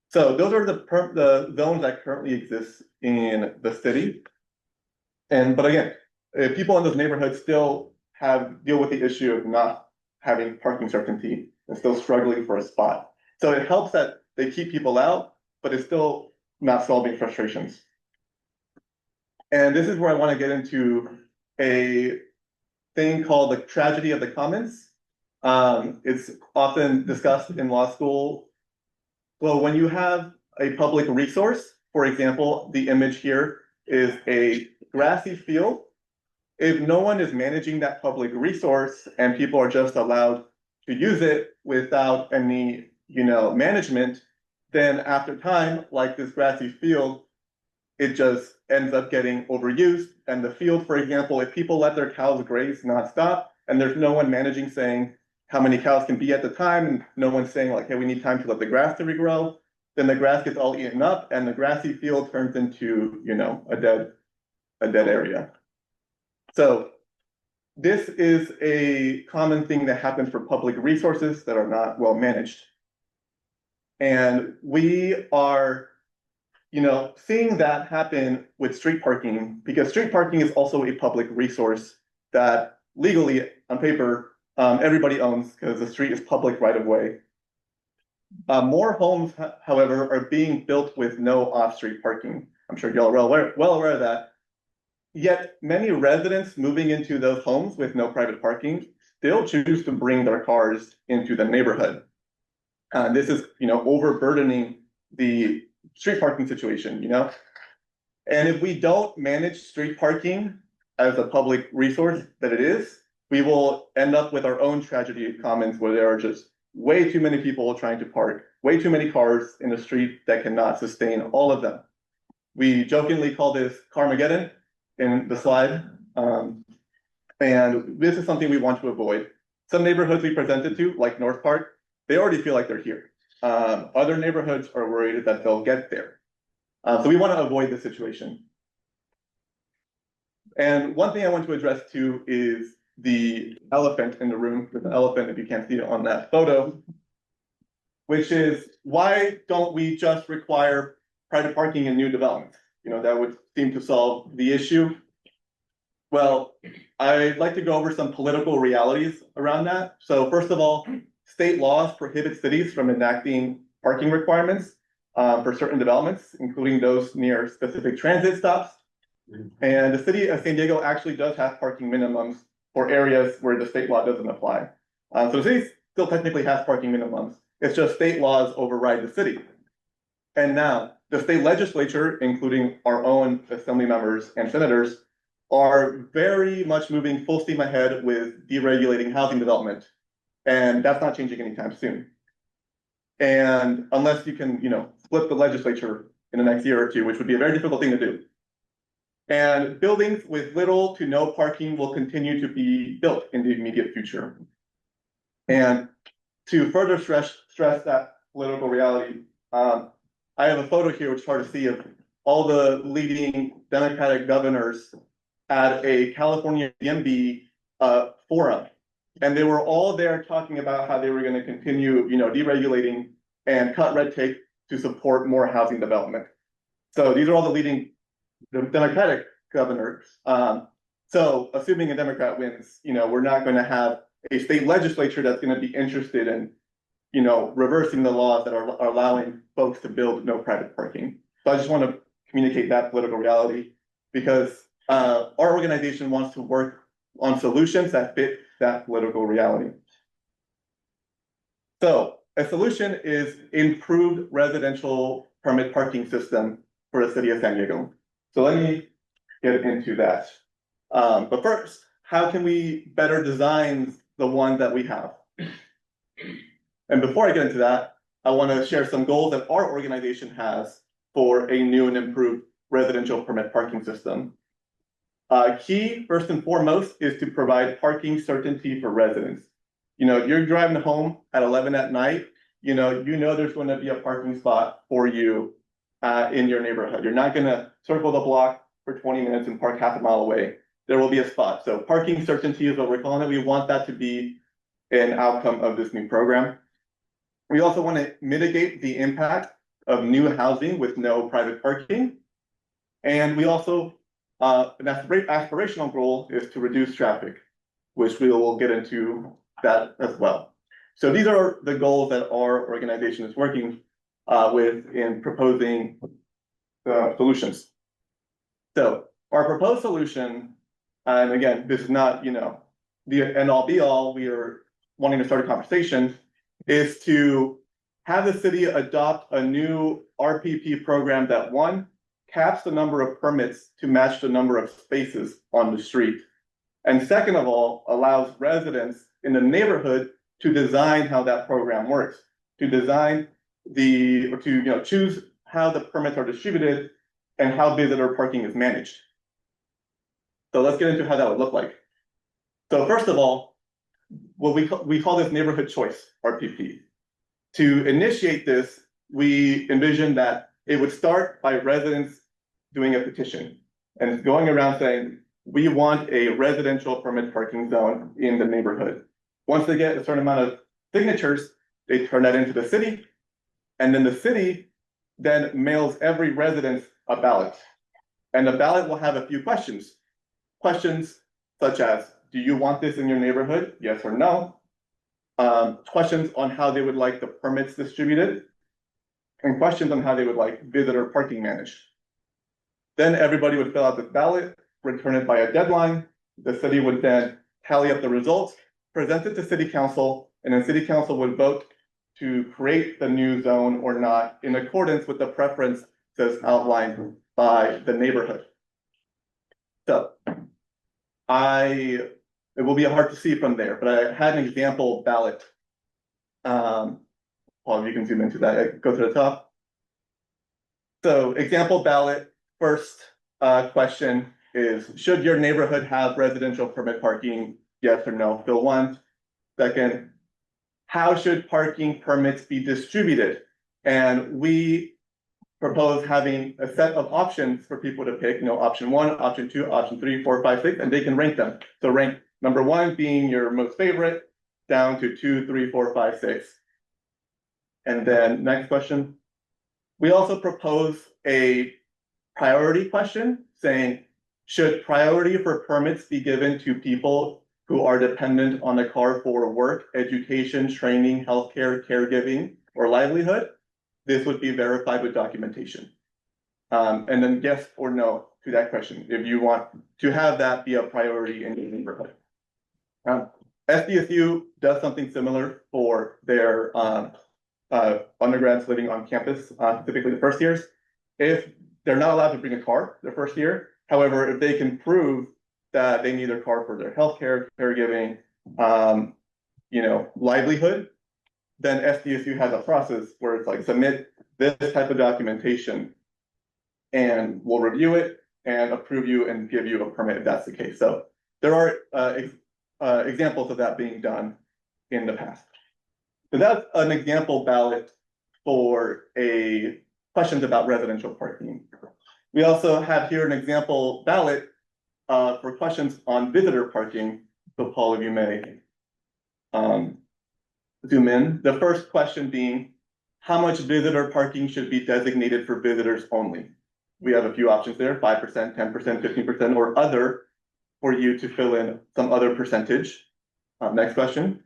So those are the zones that currently exist in the city. But again, people in those neighborhoods still deal with the issue of not having parking certainty and still struggling for a spot. So it helps that they keep people out, but it's still not solving frustrations. And this is where I want to get into a thing called the tragedy of the commons. It's often discussed in law school. Well, when you have a public resource, for example, the image here is a grassy field. If no one is managing that public resource and people are just allowed to use it without any, management, then after time, like this grassy field, it just ends up getting overused. And the field, for example, if people let their cows graze nonstop and there's no one managing saying how many cows can be at the time, and no one's saying like, hey, we need time to let the grass to regrow, then the grass gets all eaten up and the grassy field turns into, you know, a dead area. So this is a common thing that happens for public resources that are not well managed. And we are, you know, seeing that happen with street parking, because street parking is also a public resource that legally, on paper, everybody owns because the street is public right of way. More homes, however, are being built with no off-street parking. I'm sure y'all are well aware of that. Yet many residents moving into those homes with no private parking still choose to bring their cars into the neighborhood. This is, you know, overburdening the street parking situation, you know? And if we don't manage street parking as a public resource that it is, we will end up with our own tragedy of commons where there are just way too many people trying to park, way too many cars in the street that cannot sustain all of them. We jokingly call this Carmageddon in the slide. And this is something we want to avoid. Some neighborhoods we presented to, like North Park, they already feel like they're here. Other neighborhoods are worried that they'll get there. So we want to avoid this situation. And one thing I want to address too is the elephant in the room, with the elephant, if you can't see it on that photo, which is, why don't we just require private parking in new developments? You know, that would seem to solve the issue. Well, I'd like to go over some political realities around that. So first of all, state laws prohibit cities from enacting parking requirements for certain developments, including those near specific transit stops. And the city of San Diego actually does have parking minimums for areas where the state law doesn't apply. So the city still technically has parking minimums. It's just state laws override the city. And now the state legislature, including our own assembly members and senators, are very much moving full steam ahead with deregulating housing development. And that's not changing anytime soon. And unless you can, you know, flip the legislature in the next year or two, which would be a very difficult thing to do. And buildings with little to no parking will continue to be built in the immediate future. And to further stress that political reality, I have a photo here which is hard to see of all the leading Democratic governors at a California DMV forum. And they were all there talking about how they were going to continue, you know, deregulating and cut red tape to support more housing development. So these are all the leading Democratic governors. So assuming a Democrat wins, you know, we're not going to have a state legislature that's going to be interested in, you know, reversing the laws that are allowing folks to build no private parking. So I just want to communicate that political reality, because our organization wants to work on solutions that fit that political reality. So a solution is improved residential permit parking system for the city of San Diego. So let me get into that. But first, how can we better design the one that we have? And before I get into that, I want to share some goals that our organization has for a new and improved residential permit parking system. Key, first and foremost, is to provide parking certainty for residents. You know, if you're driving home at 11 at night, you know there's going to be a parking spot for you in your neighborhood. You're not going to circle the block for 20 minutes and park half a mile away. There will be a spot. So parking certainty is what we're calling it. We want that to be an outcome of this new program. We also want to mitigate the impact of new housing with no private parking. And we also, an aspirational goal is to reduce traffic, which we will get into that as well. So these are the goals that our organization is working with in proposing solutions. So our proposed solution, and again, this is not, you know, the end all be all, we are wanting to start a conversation, is to have the city adopt a new RPP program that, one, caps the number of permits to match the number of spaces on the street. And second of all, allows residents in the neighborhood to design how that program works, to design choose how the permits are distributed and how visitor parking is managed. So let's get into how that would look like. So first of all, what we call this neighborhood choice, RPP. To initiate this, we envisioned that it would start by residents doing a petition and going around saying, we want a residential permit parking zone in the neighborhood. Once they get a certain amount of signatures, they turn that into the city. And then the city then mails every resident a ballot. And the ballot will have a few questions. Questions such as, do you want this in your neighborhood? Yes or no? Questions on how they would like the permits distributed, and questions on how they would like visitor parking managed. Then everybody would fill out the ballot, return it by a deadline. The city would then tally up the results, present it to city council, and then city council would vote to create the new zone or not in accordance with the preferences outlined by the neighborhood. So it will be hard to see from there, but I had an example ballot. Paul, you can zoom into that, go to the top. So example ballot, first question is, should your neighborhood have residential permit parking? Yes or no, fill 1. Second, how should parking permits be distributed? And we propose having a set of options for people to pick, option 1, option 2, option 3, 4, 5, 6, and they can rank them. So rank number 1 being your most favorite, down to 2, 3, 4, 5, 6. And then next question. We also propose a priority question saying, should priority for permits be given to people who are dependent on the car for work, education, training, healthcare, caregiving, or livelihood? This would be verified with documentation. And then yes or no to that question, if you want to have that be a priority in your neighborhood. SDSU does something similar for their undergrads living on campus, specifically the first years. If they're not allowed to bring a car their first year, however, if they can prove that they need their car for their healthcare, caregiving, livelihood, then SDSU has a process where it's like submit this type of documentation and we'll review it and approve you and give you a permit if that's the case. So there are examples of that being done in the past. So that's an example ballot for questions about residential parking. We also have here an example ballot for questions on visitor parking. So Paul, if you may zoom in. The first question being, how much visitor parking should be designated for visitors only? We have a few options there, 5%, 10%, 15%, or other, for you to fill in some other percentage. Next question.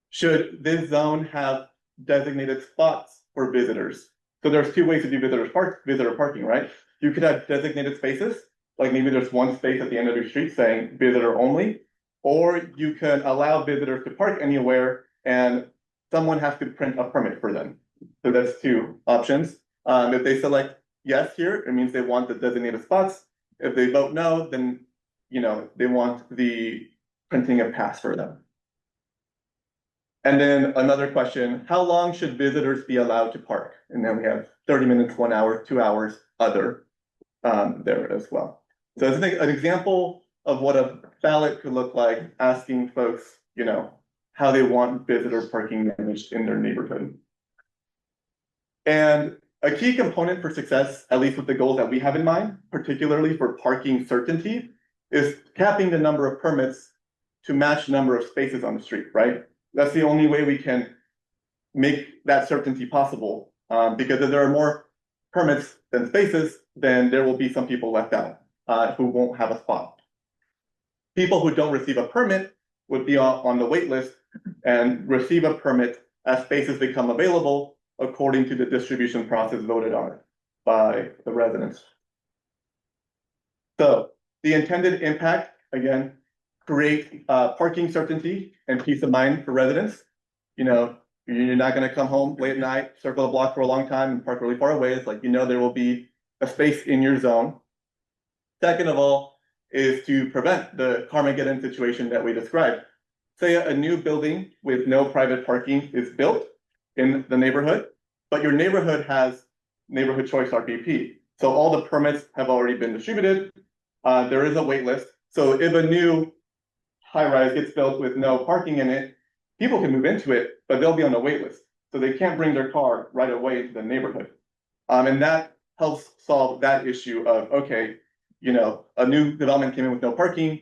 Should this zone have designated spots for visitors? So there's 2 ways to do visitor parking, right? You could have designated spaces, like maybe there's one space at the end of your street saying visitor only, or you can allow visitors to park anywhere and someone has to print a permit for them. So that's 2 options. If they select yes here, it means they want the designated spots. If they vote no, then they want the printing a pass for them. And then another question, how long should visitors be allowed to park? And then we have 30 minutes, 1 hour, 2 hours, other there as well. So I think an example of what a ballot could look like, asking folks, how they want visitor parking managed in their neighborhood. And a key component for success, at least with the goals that we have in mind, particularly for parking certainty, is capping the number of permits to match the number of spaces on the street, right? That's the only way we can make that certainty possible. Because if there are more permits than spaces, then there will be some people left out who won't have a spot. People who don't receive a permit would be on the wait list and receive a permit as spaces become available according to the distribution process voted on by the residents. So the intended impact, again, create parking certainty and peace of mind for residents. You're not going to come home late at night, circle the block for a long time and park really far away. It's like, there will be a space in your zone. Second of all is to prevent the Carmageddon situation that we described. Say a new building with no private parking is built in the neighborhood, but your neighborhood has neighborhood choice RPP. So all the permits have already been distributed. There is a wait list. So if a new high rise gets built with no parking in it, people can move into it, but they'll be on a wait list. So so they can't bring their car right away into the neighborhood. And that helps solve that issue of, okay, you know, a new development came in with no parking,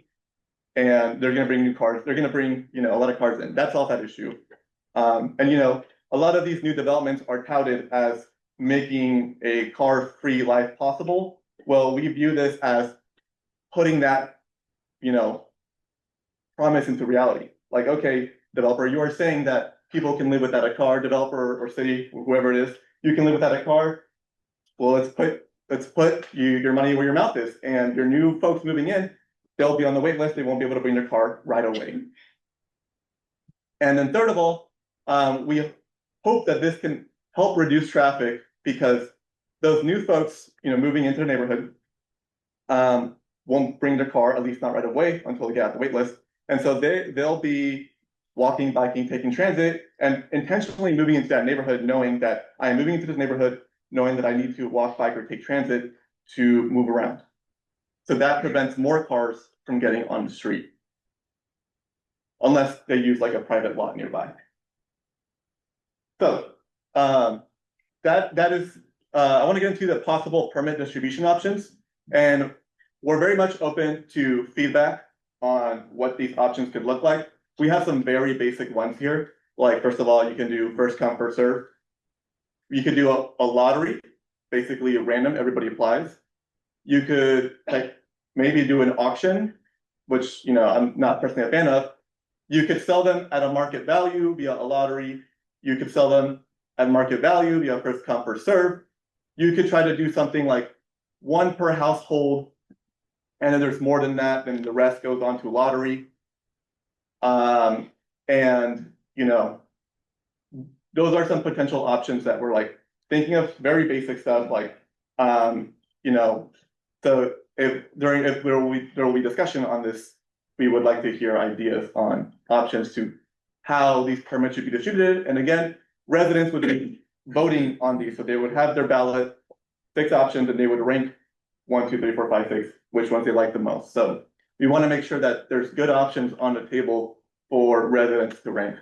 and they're gonna bring new cars, they're gonna bring, you know, a lot of cars in, that solves that issue. And you know, a lot of these new developments are touted as making a car-free life possible. Well, we view this as putting that, you know, promise into reality. Like, okay, developer, you are saying that people can live without a car, developer or city, whoever it is, you can live without a car. Well, let's put your money where your mouth is, and your new folks moving in, they'll be on the wait list, they won't be able to bring their car right away. And then third of all, we hope that this can help reduce traffic, because those new folks, you know, moving into the neighborhood, won't bring their car, at least not right away, until they get out the wait list. And so they'll be walking, biking, taking transit, and intentionally moving into that neighborhood, knowing that I am moving into this neighborhood, knowing that I need to walk, bike, or take transit to move around. So that prevents more cars from getting on the street, unless they use like a private lot nearby. So that is, I want to get into the possible permit distribution options, and we're very much open to feedback on what these options could look like. We have some very basic ones here. Like, first of all, you can do first come, first serve. You could do a lottery, basically random, everybody applies. You could like maybe do an auction, which, you know, I'm not personally a fan of. You could sell them at a market value via a lottery. You could sell them at market value via first come, first serve. You could try to do something like one per household, and then there's more than that, then the rest goes on to lottery. And, you know, those are some potential options that we're like thinking of, very basic stuff like, you know, so if there will be discussion on this, we would like to hear ideas on options to how these permits should be distributed. And again, residents would be voting on these, so they would have their ballot, 6 options, and they would rank 1, 2, 3, 4, 5, 6, which ones they like the most. So we want to make sure that there's good options on the table for residents to rank.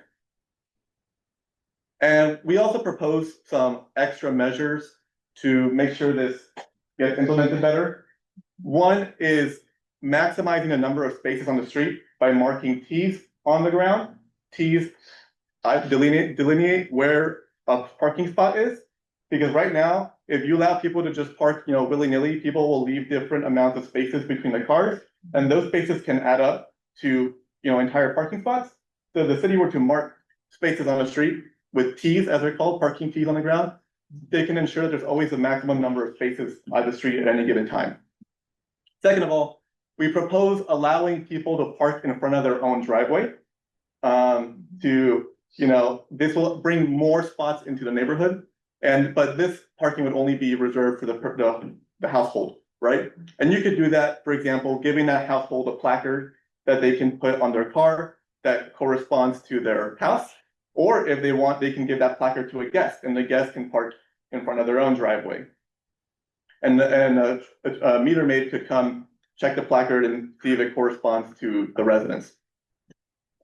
And we also propose some extra measures to make sure this gets implemented better. One is maximizing the number of spaces on the street by marking T's on the ground. T's delineate where a parking spot is, because right now, if you allow people to just park, you know, willy-nilly, people will leave different amounts of spaces between the cars, and those spaces can add up to, you know, entire parking spots. So if the city were to mark spaces on the street with T's, as they're called, parking T's on the ground, they can ensure that there's always a maximum number of spaces on the street at any given time. Second of all, we propose allowing people to park in front of their own driveway. You know, this will bring more spots into the neighborhood, but this parking would only be reserved for the household, right? And you could do that, for example, giving that household a placard that they can put on their car that corresponds to their house, or if they want, they can give that placard to a guest, and the guest can park in front of their own driveway. And a meter maid could come check the placard and see if it corresponds to the residents.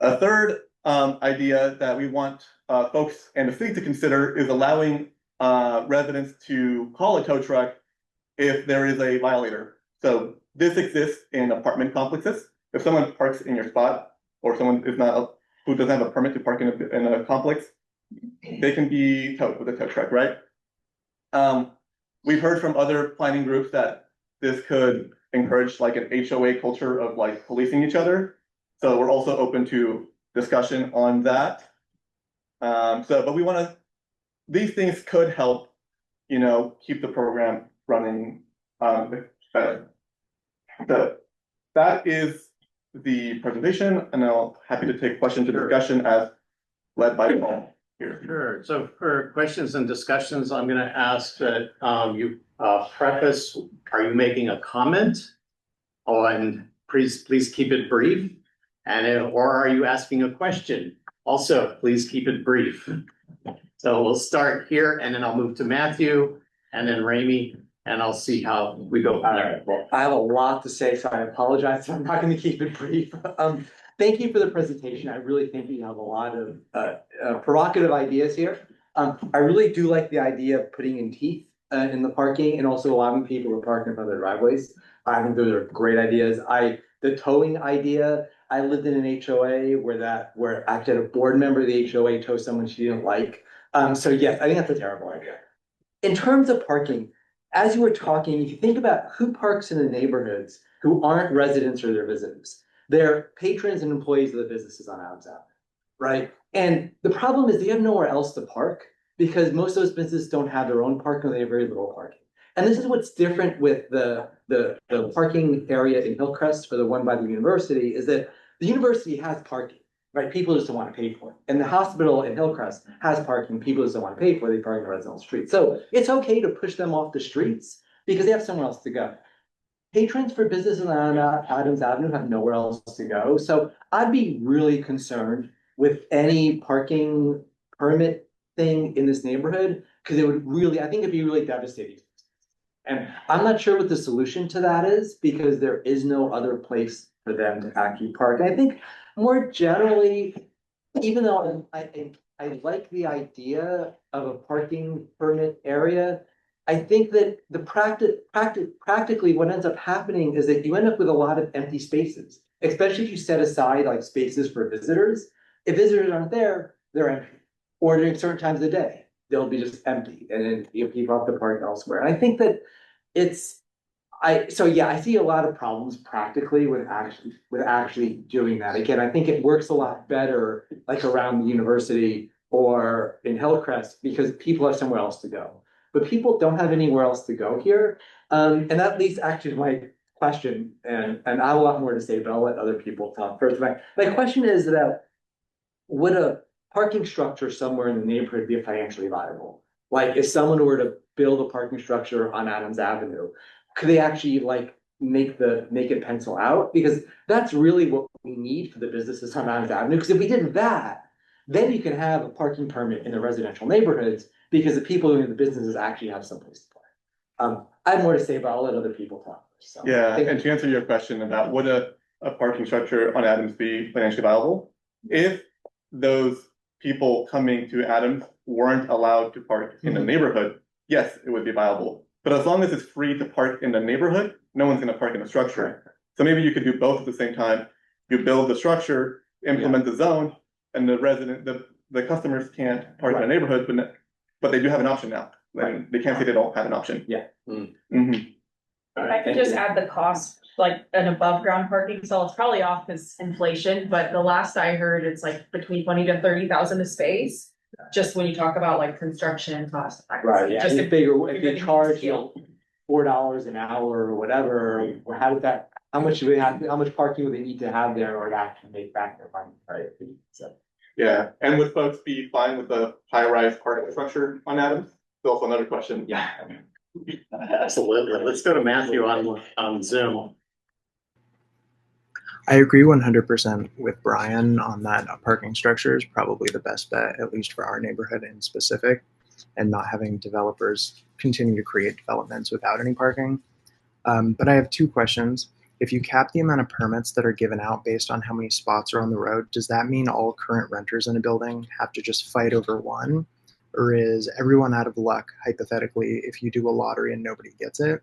A third idea that we want folks and the city to consider is allowing residents to call a tow truck if there is a violator. So this exists in apartment complexes. If someone parks in your spot, or someone is not who doesn't have a permit to park in a complex, they can be towed with a tow truck, right? We've heard from other planning groups that this could encourage like an HOA culture of like policing each other. So we're also open to discussion on that. But we want to, these things could help, you know, keep the program running better. So that is the presentation, and I'm happy to take questions and discussion as led by Paul here. Sure. So for questions and discussions, I'm going to ask that you preface, are you making a comment? Oh, and please keep it brief. Or are you asking a question? Also, please keep it brief. So we'll start here, and then I'll move to Matthew, and then Ramey, and I'll see how we go from there. I have a lot to say, so I apologize. I'm not going to keep it brief. Thank you for the presentation. I really think you have a lot of provocative ideas here. I really do like the idea of putting in teeth in the parking and also allowing people to park in front of their driveways. I think those are great ideas. The towing idea, I lived in an HOA where actually a board member of the HOA towed someone she didn't like. So yes, I think that's a terrible idea. In terms of parking, as you were talking, if you think about who parks in the neighborhoods who aren't residents or their visitors, they're patrons and employees of the businesses on Adams Avenue, right? And the problem is they have nowhere else to park because most of those businesses don't have their own parking or they have very little parking. And this is what's different with the parking area in Hillcrest for the one by the university is that the university has parking, right? People just don't want to pay for it. And the hospital in Hillcrest has parking. People just don't want to pay for it. They park in the residential street. So it's okay to push them off the streets because they have somewhere else to go. Patrons for businesses on Adams Avenue have nowhere else to go. So I'd be really concerned with any parking permit thing in this neighborhood because it would really, I think it'd be really devastating. And I'm not sure what the solution to that is because there is no other place for them to actually park. And I think more generally, even though I like the idea of a parking permit area, I think that the practically what ends up happening is that you end up with a lot of empty spaces, especially if you set aside like spaces for visitors. If visitors aren't there, they're empty. Or during certain times of the day, they'll be just empty and then people have to park elsewhere. And I think that I see a lot of problems practically with actually doing that. Again, I think it works a lot better like around the university or in Hillcrest because people have somewhere else to go. But people don't have anywhere else to go here. And that leads actually to my question, and I have a lot more to say, but I'll let other people talk first. My question is that would a parking structure somewhere in the neighborhood be financially viable? Like if someone were to build a parking structure on Adams Avenue, could they actually like make it pencil out? Because that's really what we need for the businesses on Adams Avenue. Because if we did that, then you can have a parking permit in the residential neighborhoods because the people doing the businesses actually have someplace to park. I have more to say, but I'll let other people talk. So, yeah, and to answer your question about would a parking structure on Adams be financially viable? If those people coming to Adams weren't allowed to park in the neighborhood, yes, it would be viable. But as long as it's free to park in the neighborhood, no one's going to park in the structure. So maybe you could do both at the same time. You build the structure, implement the zone, and the customers can't park in the neighborhood, but they do have an option now. And they can't say they don't have an option. Yeah. Mm-hmm. If I could just add the cost, like an above ground parking stall, it's probably off because inflation, but the last I heard, it's like between 20 to 30,000 a space. Just when you talk about like construction costs. Right, yeah, Just if they charge you $4 an hour or whatever, or how much parking would they need to have there or to actually make back their money, right? So. Yeah, and would folks be fine with the high-rise parking structure on Adams? That's also another question. Yeah. Absolutely. Let's go to Matthew on Zoom. I agree 100% with Brian on that. Parking structure is probably the best bet, at least for our neighborhood in specific, and not having developers continue to create developments without any parking. But I have two questions. If you cap the amount of permits that are given out based on how many spots are on the road, does that mean all current renters in a building have to just fight over one? Or is everyone out of luck, hypothetically, if you do a lottery and nobody gets it?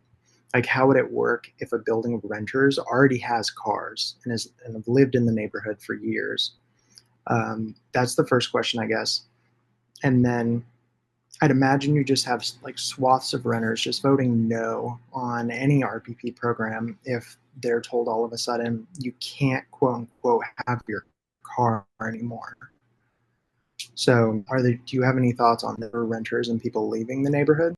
Like, how would it work if a building of renters already has cars and have lived in the neighborhood for years? That's the first question, I guess. And then I'd imagine you just have like swaths of renters just voting no on any RPP program if they're told all of a sudden you can't quote unquote have your car anymore. So do you have any thoughts on the renters and people leaving the neighborhood?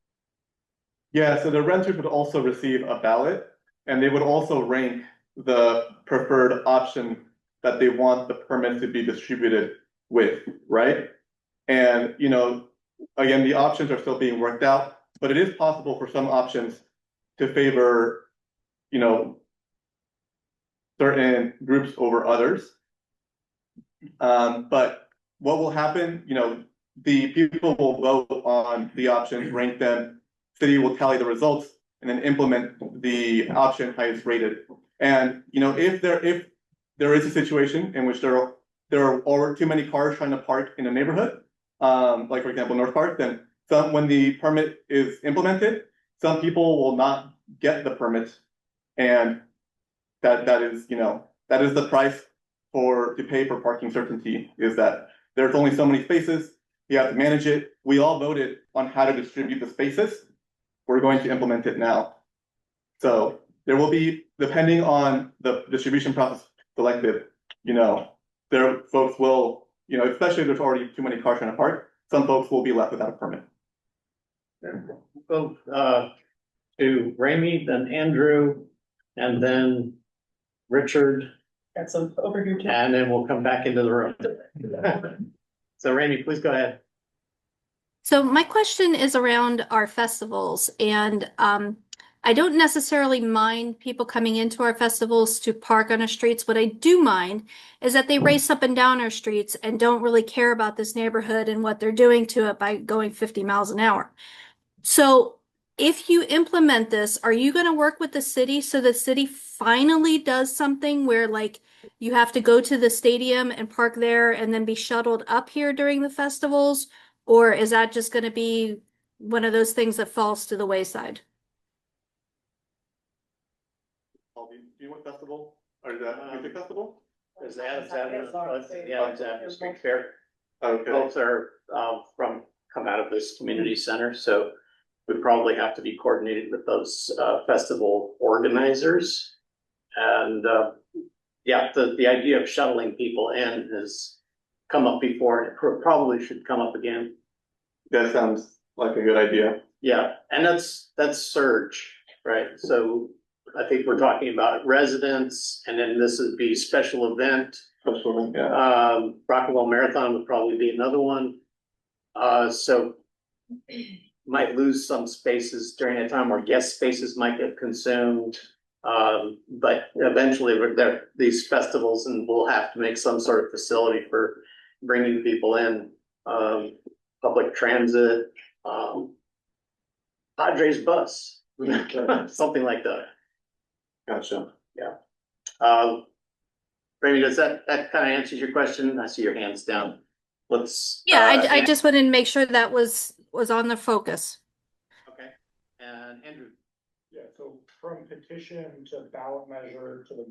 Yeah, so the renters would also receive a ballot and they would also rank the preferred option that they want the permit to be distributed with, right? And, again, the options are still being worked out, but it is possible for some options to favor, certain groups over others. But what will happen, the people will vote on the options, rank them, city will tally the results, and then implement the option highest rated. And, if there is a situation in which there are too many cars trying to park in a neighborhood, like for example, North Park, then when the permit is implemented, some people will not get the permit. And that is, that is the price to pay for parking certainty, is that there's only so many spaces, you have to manage it. We all voted on how to distribute the spaces. We're going to implement it now. So there will be, depending on the distribution process selected, there folks will, especially if there's already too many cars trying to park, some folks will be left without a permit. Go to Ramey, then Andrew, and then Richard, Got some over here too. and then we'll come back into the room. So Ramey, please go ahead. So my question is around our festivals, and I don't necessarily mind people coming into our festivals to park on our streets. What I do mind is that they race up and down our streets and don't really care about this neighborhood and what they're doing to it by going 50 miles an hour. So if you implement this, are you going to work with the city so the city finally does something where like you have to go to the stadium and park there and then be shuttled up here during the festivals? Or is that just going to be one of those things that falls to the wayside? Do you want festival? Or is that music festival? Is Alexander Street Fair. Okay. Folks are come out of this community center, so we probably have to be coordinated with those festival organizers. And yeah, the idea of shuttling people in has come up before, and it probably should come up again. That sounds like a good idea. Yeah, and that's surge, right? So I think we're talking about residents, and then this would be special event. Special, yeah. Rockwell Marathon would probably be another one. So might lose some spaces during that time, or guest spaces might get consumed. But eventually these festivals, and we'll have to make some sort of facility for bringing people in, public transit, Padres bus, something like that. Gotcha. Yeah. Ramey, does that kind of answers your question? I see your hands down. Let's. Yeah, I just wanted to make sure that was on the focus. Okay. And Andrew. Yeah, so from petition to ballot measure to the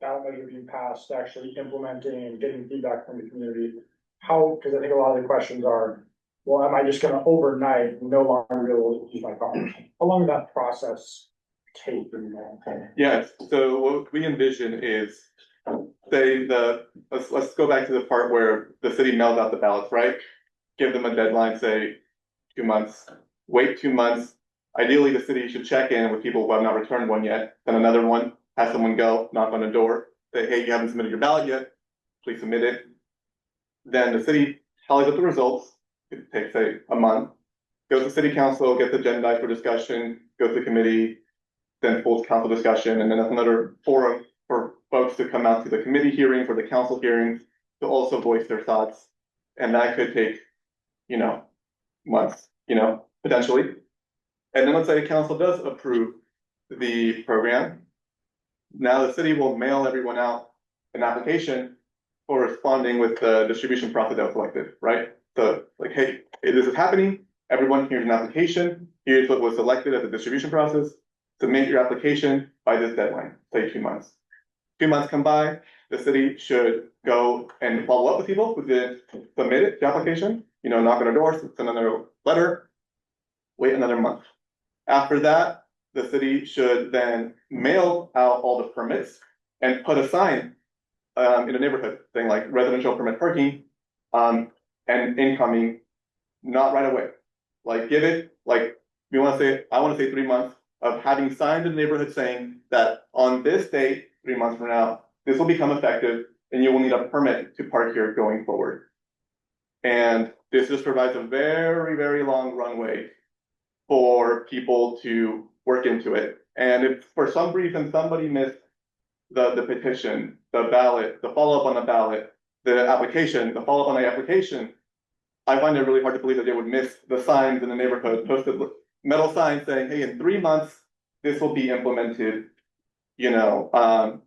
ballot measure being passed, to actually implementing and getting feedback from the community. How, because I think a lot of the questions are, well, am I just gonna overnight no longer be able to use my car? How long did that process take? Yeah, so what we envision is, say let's go back to the part where the city mails out the ballots, right? Give them a deadline, say 2 months, wait 2 months. Ideally, the city should check in with people who have not returned one yet, then another one, have someone go, knock on the door, say, hey, you haven't submitted your ballot yet, please submit it. Then the city tallies up the results, it takes, say, a month, goes to city council, gets agendized for discussion, goes to committee, then full council discussion, and then that's another forum for folks to come out to the committee hearing, for the council hearings, to also voice their thoughts. And that could take, months, potentially. And then let's say council does approve the program. Now the city will mail everyone out an application corresponding with the distribution process that was selected, right? So like, hey, this is happening. Everyone, here's an application. Here's what was selected as the distribution process. Submit your application by this deadline, say 2 months. 2 months come by, the city should go and follow up with people who did submit it, the application, knock on their door, send another letter, wait another month. After that, the city should then mail out all the permits and put a sign in the neighborhood saying like residential permit parking and incoming, not right away. Like give it, like I want to say 3 months of having signs in the neighborhood saying that on this date, 3 months from now, this will become effective and you will need a permit to park here going forward. And this just provides a very, very long runway for people to work into it. And if for some reason somebody missed the petition, the ballot, the follow-up on the ballot, the application, the follow-up on the application, I find it really hard to believe that they would miss the signs in the neighborhood, posted metal signs saying, hey, in 3 months, this will be implemented, and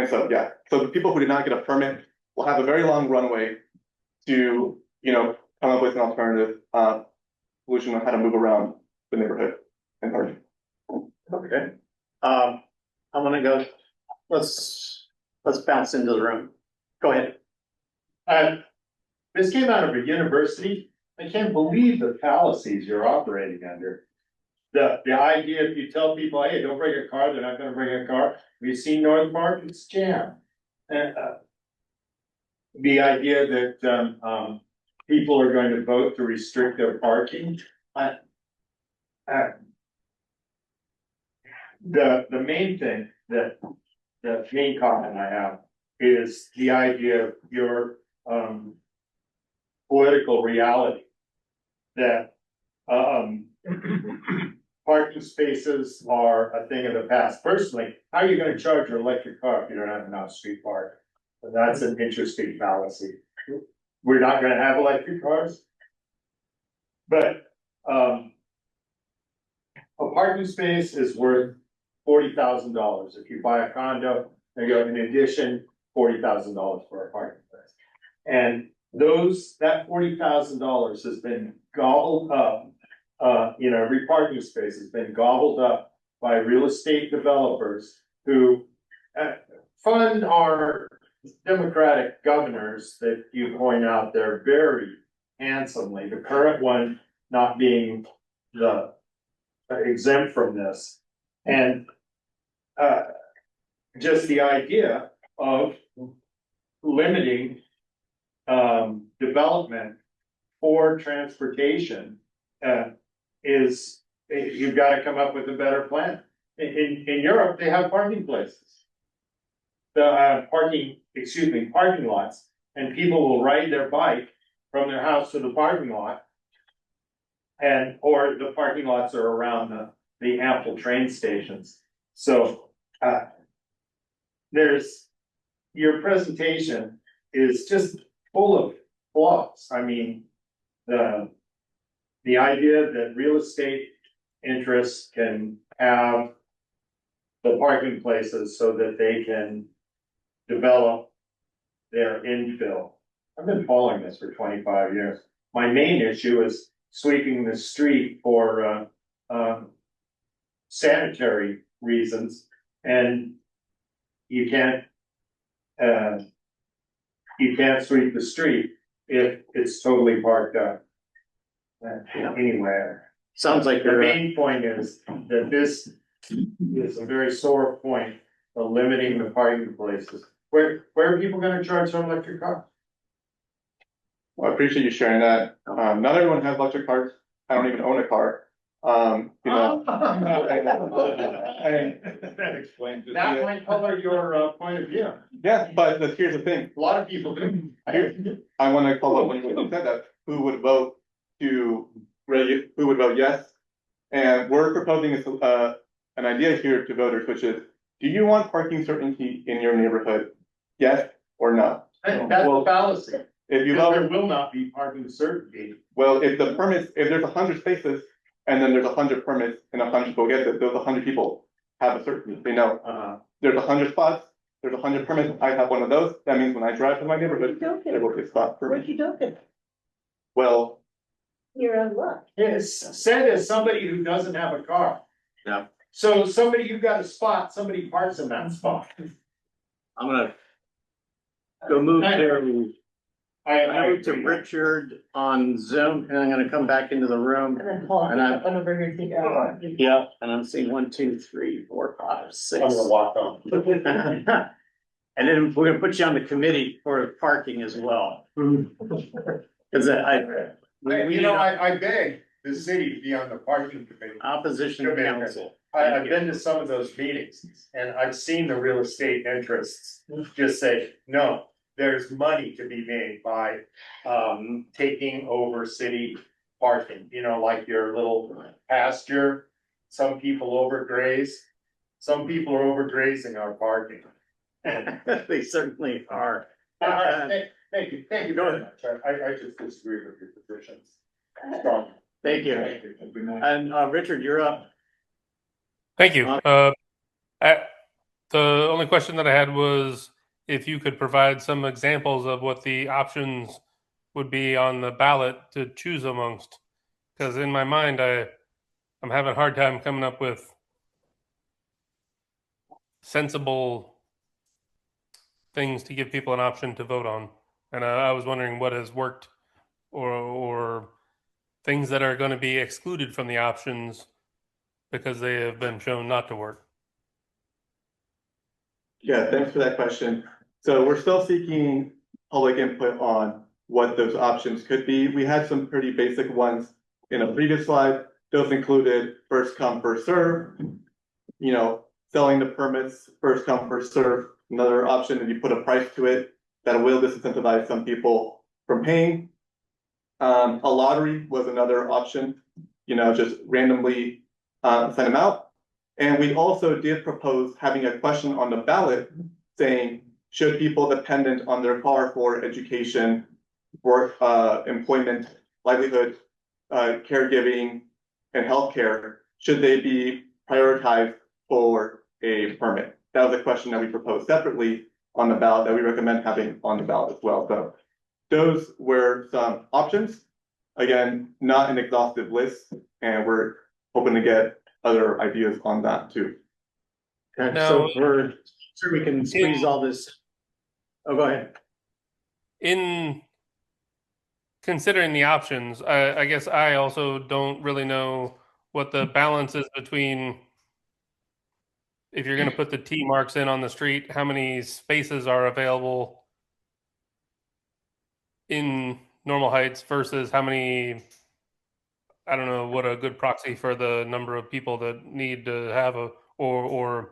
so, yeah, so the people who did not get a permit will have a very long runway to, come up with an alternative, solution on how to move around the neighborhood and parking. Okay. I'm gonna go, let's bounce into the room. Go ahead. This came out of a university. I can't believe the fallacies you're operating under. The idea, if you tell people, hey, don't bring a car, they're not gonna bring a car. We've seen North Park, it's jammed. And, the idea that, people are going to vote to restrict their parking. The main thing the main comment I have is the idea of your, political reality. That, parking spaces are a thing of the past. Personally, how are you gonna charge your electric car if you don't have enough street park? And that's an interesting fallacy. We're not gonna have electric cars. But, a parking space is worth $40,000. If you buy a condo, they go in addition, $40,000 for a parking place. And that $40,000 has been gobbled up, every parking space has been gobbled up by real estate developers who fund our Democratic governors that you point out there very handsomely, the current one not being the exempt from this. And just the idea of limiting development for transportation is, you've got to come up with a better plan. In Europe, they have parking places. Parking lots, and people will ride their bike from their house to the parking lot. Or the parking lots are around the ample train stations. So, your presentation is just full of flaws. I mean, the idea that real estate interests can have the parking places so that they can develop their infill. I've been following this for 25 years. My main issue is sweeping the street for sanitary reasons, and you can't sweep the street if it's totally parked up. Anyway, Sounds like the main point is that this is a very sore point of limiting the parking places. Where are people gonna charge their electric car? Well, I appreciate you sharing that. Not everyone has electric cars. I don't even own a car. That explains it. That might color your point of view. Yeah, but here's the thing. A lot of people do. I want to call up when you said that, who would vote yes? And we're proposing an idea here to voters, which is, do you want parking certainty in your neighborhood? Yes or no? That's a fallacy. If you There will not be parking certainty. well, if there's 100 spaces and then there's 100 permits and 100 people get it, those 100 people have a certainty. They know there's 100 spots, there's 100 permits. I have one of those. That means when I drive to my neighborhood, there will be a spot for Where'd me. you do it? Well, You're on luck. It's said as somebody who doesn't have a car. Yeah. So somebody who got a spot, somebody parks in that spot. I'm gonna go move to, I move to Richard on Zoom, and I'm gonna come back into the room. And then Paul, And I- up and over here, think, Yeah, and I'm seeing 1, 2, 3, 4, 5, 6. I'm gonna walk on. And then we're gonna put you on the committee for parking as well. Cause I beg the city to be on the parking committee. opposition council. I've been to some of those meetings and I've seen the real estate interests just say, no, there's money to be made by taking over city parking, like your little pasture. Some people overgraze, some people are overgrazing our parking. They certainly are. Thank you very much. I just disagree with your positions. Strong. Thank you. And Richard, you're up. Thank you. The only question that I had was if you could provide some examples of what the options would be on the ballot to choose amongst. Because in my mind, I'm having a hard time coming up with sensible things to give people an option to vote on. And I was wondering what has worked, or things that are going to be excluded from the options because they have been shown not to work. Yeah, thanks for that question. So we're still seeking public input on what those options could be. We had some pretty basic ones in a previous slide. Those included first come, first serve, you know, selling the permits, first come, first serve. Another option, if you put a price to it, that will disincentivize some people from paying. A lottery was another option, you know, just randomly send them out. And we also did propose having a question on the ballot saying, should people dependent on their car for education, work, employment, livelihood, caregiving, and healthcare, should they be prioritized for a permit? That was a question that we proposed separately on the ballot that we recommend having on the ballot as well. So those were some options. Again, not an exhaustive list, and we're hoping to get other ideas on that too. Okay, Now, so we're sure we can squeeze all this. Oh, go ahead. In considering the options, I guess I also don't really know what the balance is between, if you're going to put the T marks in on the street, how many spaces are available in Normal Heights versus how many, I don't know what a good proxy for the number of people that need to have a, or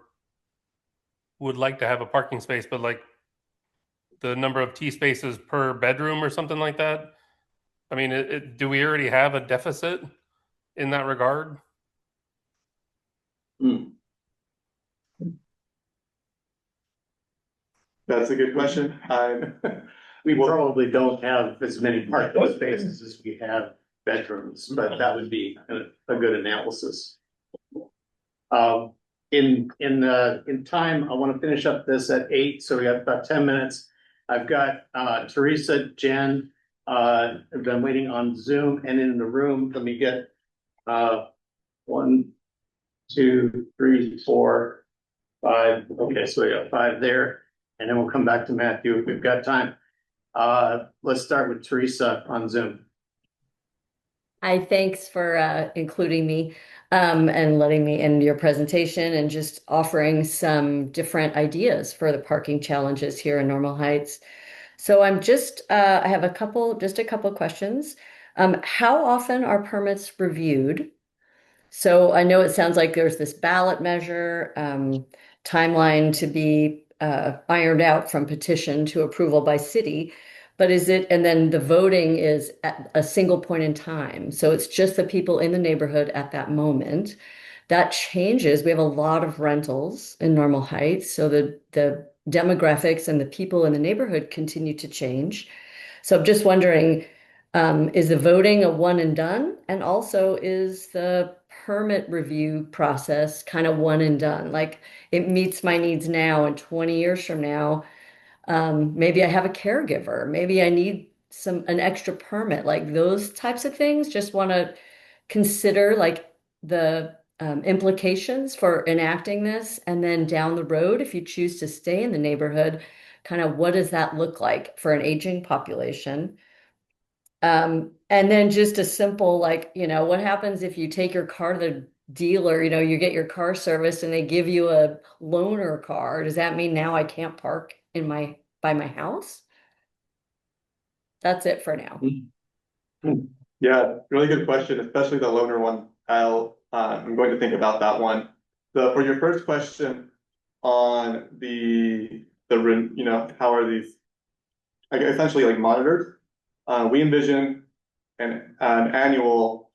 would like to have a parking space, but like the number of T spaces per bedroom or something like that. I mean, do we already have a deficit in that regard? That's a good question. We probably don't have as many parking spaces as we have bedrooms, but that would be a good analysis. In time, I want to finish up this at 8, so we have about 10 minutes. I've got Teresa, Jen, I've been waiting on Zoom and in the room. Let me get 1, 2, 3, 4, 5. Okay, so we got 5 there, and then we'll come back to Matthew if we've got time. Let's start with Teresa on Zoom. Hi, thanks for including me and letting me in your presentation and just offering some different ideas for the parking challenges here in Normal Heights. So I'm just, I have a couple questions. How often are permits reviewed? So I know it sounds like there's this ballot measure, timeline to be ironed out from petition to approval by city. But is it, and then the voting is at a single point in time. So it's just the people in the neighborhood at that moment. That changes. We have a lot of rentals in Normal Heights. So the demographics and the people in the neighborhood continue to change. So I'm just wondering, is the voting a one and done? And also, is the permit review process kind of one and done? Like it meets my needs now, and 20 years from now, maybe I have a caregiver, maybe I need an extra permit, like those types of things. Just want to consider like the implications for enacting this, and then down the road, if you choose to stay in the neighborhood, kind of what does that look like for an aging population? And then just a simple, like, you know, what happens if you take your car to the dealer, you know, you get your car serviced and they give you a loaner car? Does that mean now I can't park in by my house? That's it for now. Yeah, really good question, especially the loaner one. I'm going to think about that one. So for your first question on you know, how are these essentially like monitored? We envision an annual,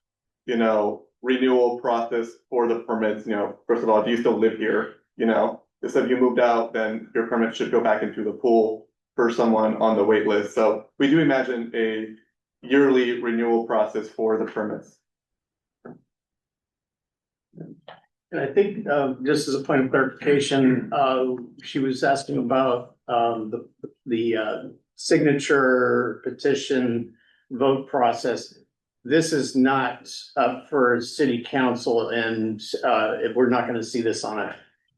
you know, renewal process for the permits. You know, first of all, do you still live here? You know, if you moved out, then your permit should go back into the pool for someone on the wait list. So we do imagine a yearly renewal process for the permits. And I think just as a point of clarification, she was asking about the signature petition vote process. This is not for city council, and we're not going to see this on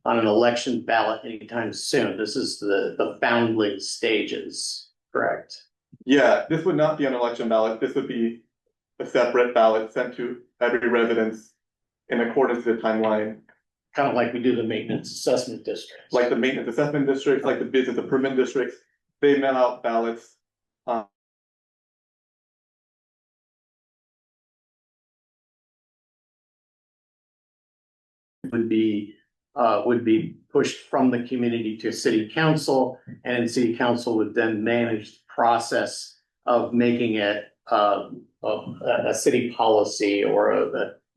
an election ballot anytime soon. This is the foundling stages, correct? Yeah, this would not be an election ballot. This would be a separate ballot sent to every residence in accordance to the timeline. Kind of like we do the maintenance assessment districts. Like the maintenance assessment districts, like the business improvement districts, they mail out ballots. Would be pushed from the community to city council, and city council would then manage the process of making it a city policy or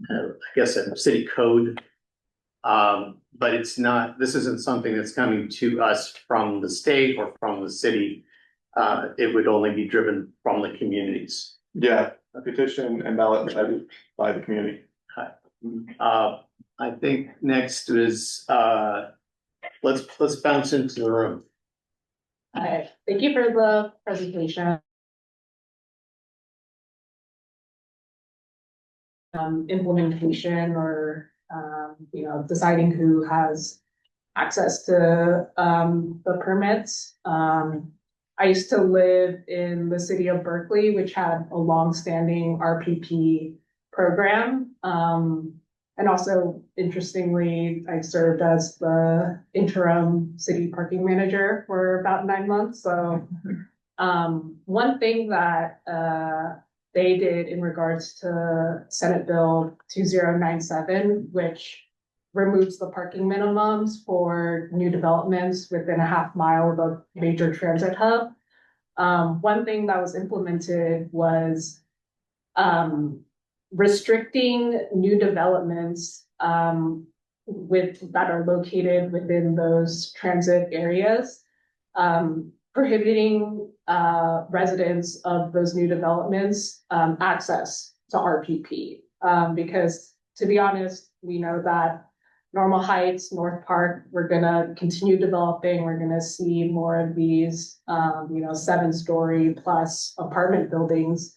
I guess a city code. But this isn't something that's coming to us from the state or from the city. It would only be driven from the communities. Yeah, a petition and ballot by the community. I think next is, let's bounce into the room. Hi, thank you for the presentation. Implementation or, deciding who has access to, the permits. I used to live in the city of Berkeley, which had a long-standing RPP program. And also, interestingly, I served as the interim city parking manager for about 9 months. So one thing that they did in regards to Senate Bill 2097, which removes the parking minimums for new developments within a half mile of a major transit hub. One thing that was implemented was restricting new developments that are located within those transit areas, prohibiting residents of those new developments access to RPP. Because to be honest, we know that Normal Heights, North Park, we're gonna continue developing. We're gonna see more of these, 7-story plus apartment buildings.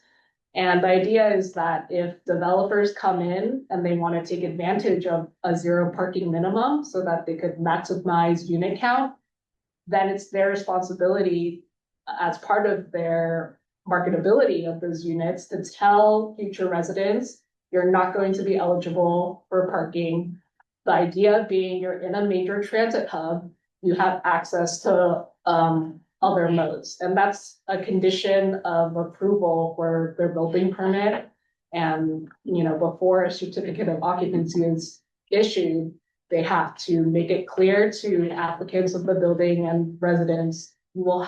And the idea is that if developers come in and they want to take advantage of a zero parking minimum so that they could maximize unit count, then it's their responsibility as part of their marketability of those units to tell future residents, you're not going to be eligible for parking. The idea being you're in a major transit hub, you have access to other modes. And that's a condition of approval for their building permit. And, before a certificate of occupancy is issued, they have to make it clear to applicants of the building and residents, you will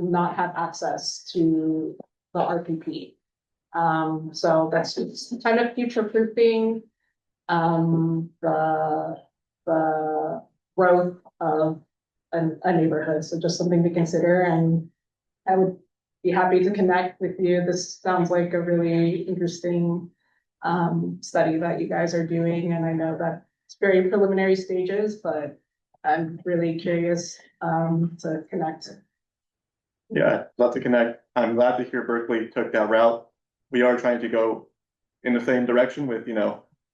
not have access to the RPP. So that's just kind of future proofing the growth of a neighborhood. So just something to consider, and I would be happy to connect with you. This sounds like a really interesting study that you guys are doing, and I know that it's very preliminary stages, but I'm really curious to connect. Yeah, love to connect. I'm glad to hear Berkeley took that route. We are trying to go in the same direction with,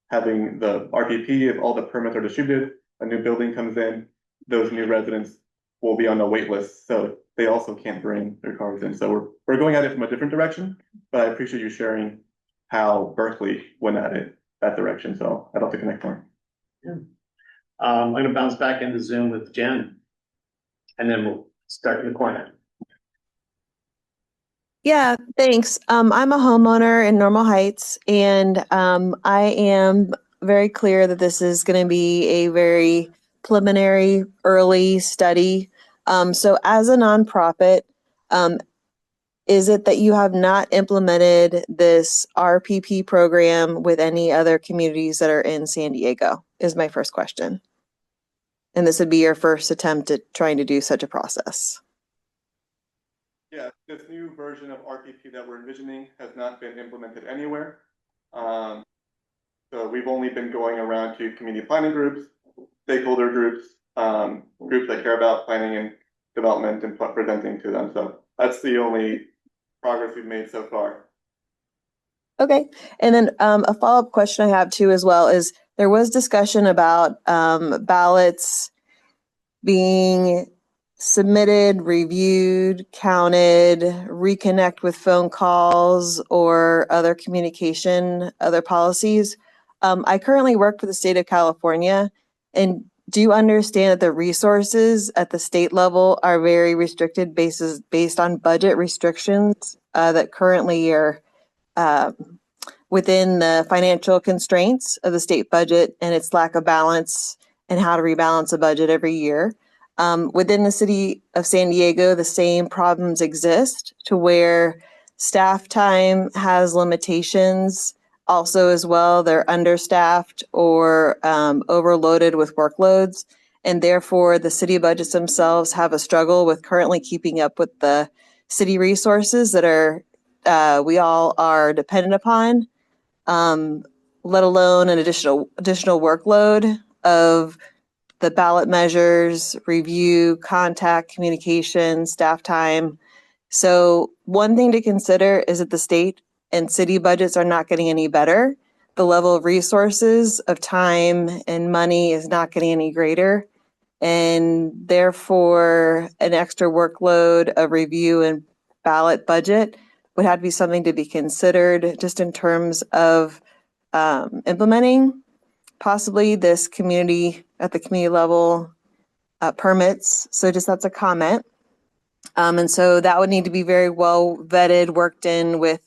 having the RPP. If all the permits are distributed, a new building comes in, those new residents will be on the wait list, so they also can't bring their cars in. So we're going at it from a different direction, but I appreciate you sharing how Berkeley went at it that direction. So I'd love to connect more. Yeah. I'm going to bounce back into Zoom with Jen, and then we'll start in the corner. Yeah, thanks. I'm a homeowner in Normal Heights, and I am very clear that this is going to be a very preliminary, early study. So as a nonprofit, is it that you have not implemented this RPP program with any other communities that are in San Diego? Is my first question. And this would be your first attempt at trying to do such a process. Yeah, this new version of RPP that we're envisioning has not been implemented anywhere. So we've only been going around to community planning groups, stakeholder groups, groups that care about planning development and presenting to them. So that's the only progress we've made so far. Okay. And then a follow-up question I have too as well is there was discussion about ballots being submitted, reviewed, counted, reconnect with phone calls or other communication, other policies. I currently work for the state of California, and do you understand that the resources at the state level are very restricted based on budget restrictions that currently are within the financial constraints of the state budget and its lack of balance and how to rebalance a budget every year? Within the city of San Diego, the same problems exist to where staff time has limitations. Also, as well, they're understaffed or overloaded with workloads. And therefore, the city budgets themselves have a struggle with currently keeping up with the city resources that are we all are dependent upon, let alone an additional workload of the ballot measures, review, contact, communication, staff time. So one thing to consider is that the state and city budgets are not getting any better. The level of resources, of time and money is not getting any greater. And therefore, an extra workload of review and ballot budget would have to be something to be considered just in terms of implementing possibly this community at the community level permits. So just that's a comment. And so that would need to be very well vetted, worked in with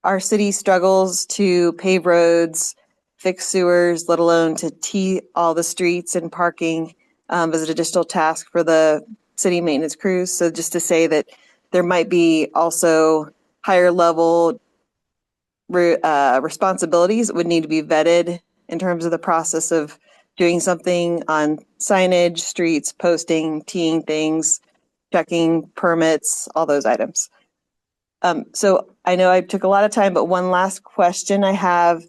our city struggles to pave roads, fix sewers, let alone to tee all the streets and parking as an additional task for the city maintenance crews. So just to say that there might be also higher level responsibilities that would need to be vetted in terms of the process of doing something on signage, streets, posting, teeing things, checking permits, all those items. So I know I took a lot of time, but one last question I have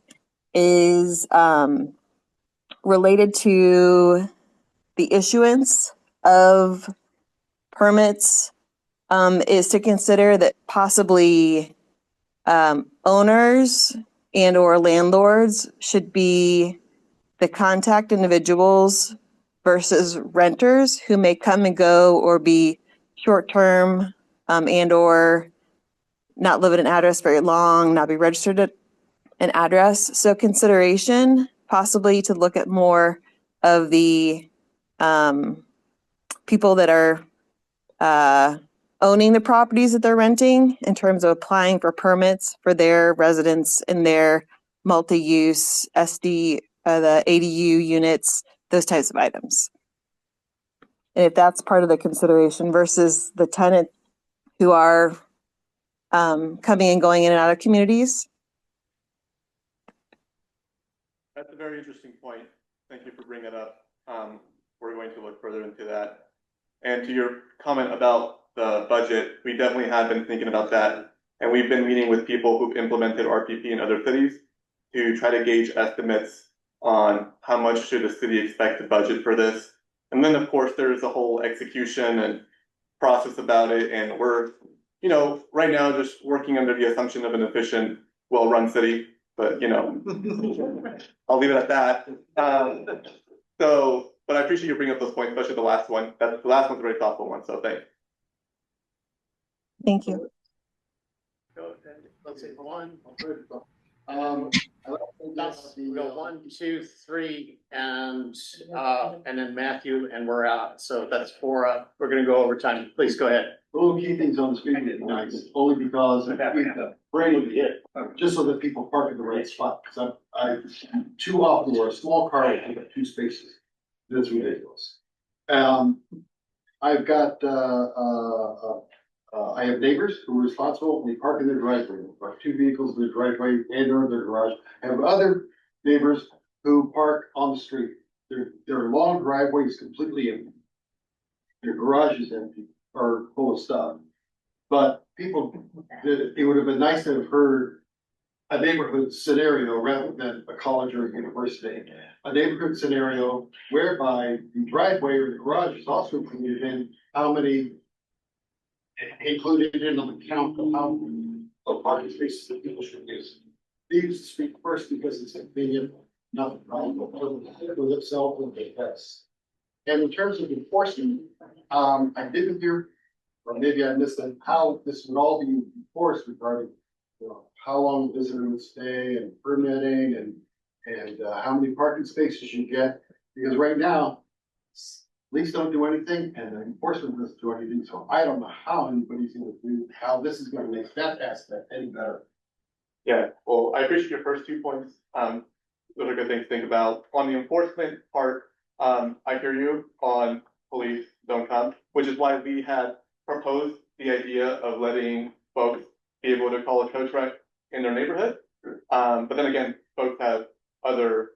is related to the issuance of permits, is to consider that possibly owners and or landlords should be the contact individuals versus renters who may come and go or be short-term and or not live at an address very long, not be registered at an address. So consideration possibly to look at more of the people that are owning the properties that they're renting in terms of applying for permits for their residents in their multi-use SD, the ADU units, those types of items. And if that's part of the consideration versus the tenant who are coming and going in and out of communities. That's a very interesting point. Thank you for bringing it up. We're going to look further into that. And to your comment about the budget, we definitely have been thinking about that. And we've been meeting with people who've implemented RPP in other cities to try to gauge estimates on how much should the city expect to budget for this. And then of course, there's a whole execution and process about it. And we're, you know, right now just working under the assumption of an efficient, well-run city, but you know, I'll leave it at that. But I appreciate you bringing up those points, especially the last one. The last one's a very thoughtful one, so thanks. Thank you. Let's say one. We go 1, 2, 3, and then Matthew, and we're out. So that's 4. We're going to go over time. Please go ahead. Little key things on the screen tonight, only because just so that people park in the right spot, because I too often where a small car, I have 2 spaces. That's ridiculous. I've got I have neighbors who are responsible when they park in their driveway. They park 2 vehicles in their driveway and or their garage. I have other neighbors who park on the street. Their long driveway is completely empty. Their garage is empty or full of stuff. But people, it would have been nice to have heard a neighborhood scenario rather than a college or a university. A neighborhood scenario whereby the driveway or the garage is also included in how many included in the count of how of parking spaces that people should use. These speak first because it's convenient, not a problem with itself and the test. And in terms of enforcement, I didn't hear, or maybe I missed it, how this would all be enforced regarding, you know, how long the visitor would stay and permitting and how many parking spaces you get. Because right now, police don't do anything and the enforcement doesn't do anything. So I don't know how anybody's gonna do, how this is gonna make that aspect any better. Yeah, well, I appreciate your first 2 points. Those are good things to think about. On the enforcement part, I hear you on police don't come, which is why we had proposed the idea of letting folks be able to call a tow truck in their neighborhood. But then again, folks have other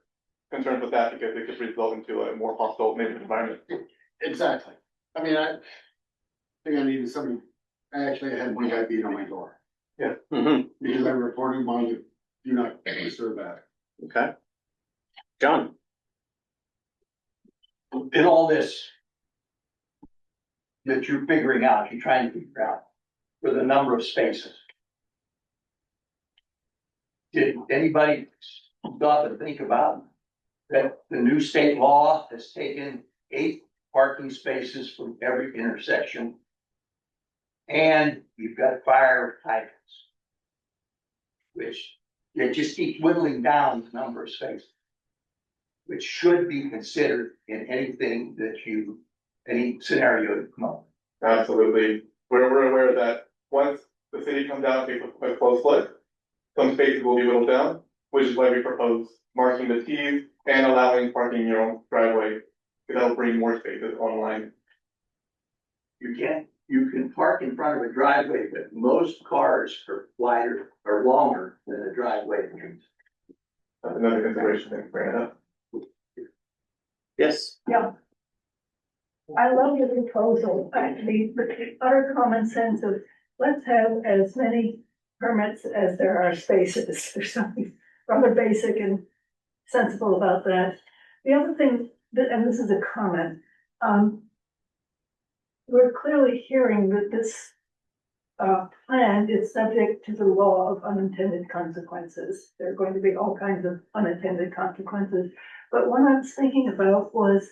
concerns with that because it could result into a more hostile neighborhood environment. Exactly. I mean, I think I needed somebody, I had one guy beat on my door. Yeah. Because I reported him on the do not disturb act. Okay. John? In all this that you're figuring out, you're trying to figure out for the number of spaces. Did anybody stop and think about that the new state law has taken 8 parking spaces from every intersection? And you've got fire hydrants, which they just keep whittling down the number of spaces, which should be considered in anything that any scenario you come up with. Absolutely. We're aware that once the city comes out and takes a close look, some spaces will be whittled down, which is why we propose marking the T's and allowing parking in your own driveway, because that'll bring more spaces online. You can park in front of a driveway, but most cars are wider or longer than a driveway entrance. That's another consideration to bring it up. Yes. Yeah. I love the proposal, actually, the utter common sense of let's have as many permits as there are spaces. There's something rather basic and sensible about that. The other thing, and this is a comment, we're clearly hearing that this plan is subject to the law of unintended consequences. There are going to be all kinds of unintended consequences. But what I was thinking about was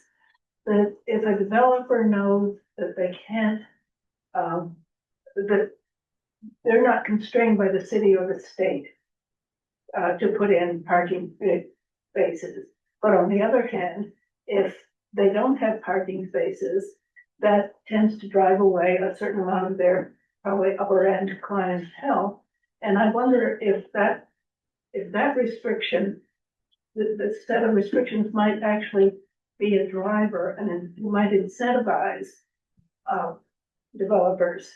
that if a developer knows that they can't, that they're not constrained by the city or the state to put in parking spaces. But on the other hand, if they don't have parking spaces, that tends to drive away a certain amount of their probably upper end clientele. And I wonder if that restriction, the set of restrictions might actually be a driver and it might incentivize developers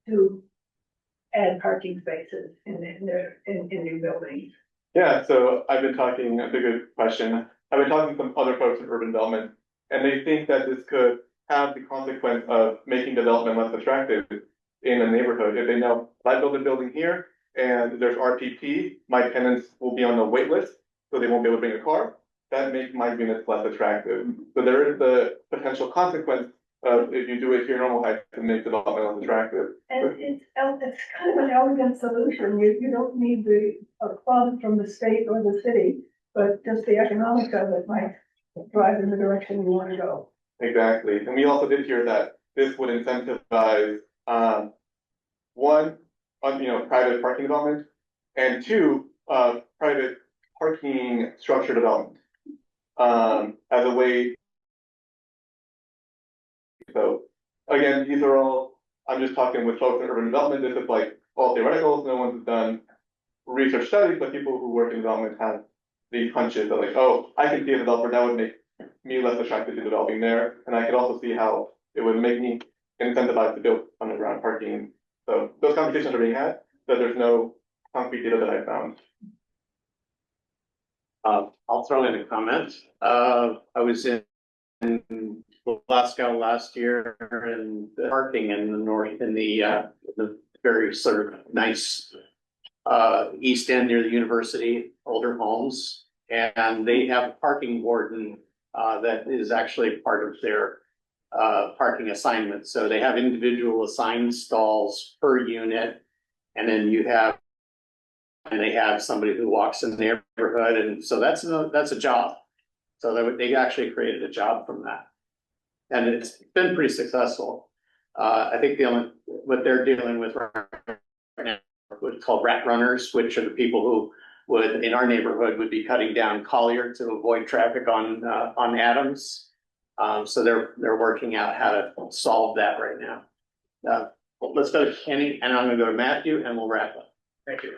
to add parking spaces in new buildings. Yeah, so I've been talking, that's a good question. I've been talking to some other folks in urban development, and they think that this could have the consequence of making development less attractive in a neighborhood. If they know, if I build a building here and there's RPP, my tenants will be on the wait list, so they won't be able to bring a car. That makes my units less attractive. So there is the potential consequence of if you do it here in Normal Heights to make development less attractive. And it's kind of an elegant solution. You don't need a fund from the state or the city, but just the economics of it might drive in the direction you want to go. Exactly, and we also did hear that this would incentivize, one, private parking development, and two, private parking structure development. As a way. So, again, these are all, I'm just talking with folks in urban development, this is like all theoreticals, no one's done research studies, but people who work in development have these hunches that like, oh, I can see a developer that would make me less attracted to developing there, and I could also see how it would make me incentivized to build underground parking. So those conversations are being had, but there's no concrete data that I found. I'll throw in a comment. I was in Glasgow last year and parking in the north, in the very sort of nice East End near the university, older homes. And they have a parking warden, that is actually part of their, parking assignment. So they have individual assigned stalls per unit. And then they have somebody who walks in the neighborhood. And so that's a job. So they actually created a job from that. And it's been pretty successful. I think what they're dealing with right now, what's called rat runners, which are the people who would, in our neighborhood, would be cutting down Collier to avoid traffic on Adams. So they're working out how to solve that right now. Let's go to Kenny, and I'm gonna go to Matthew, and we'll wrap up. Thank you.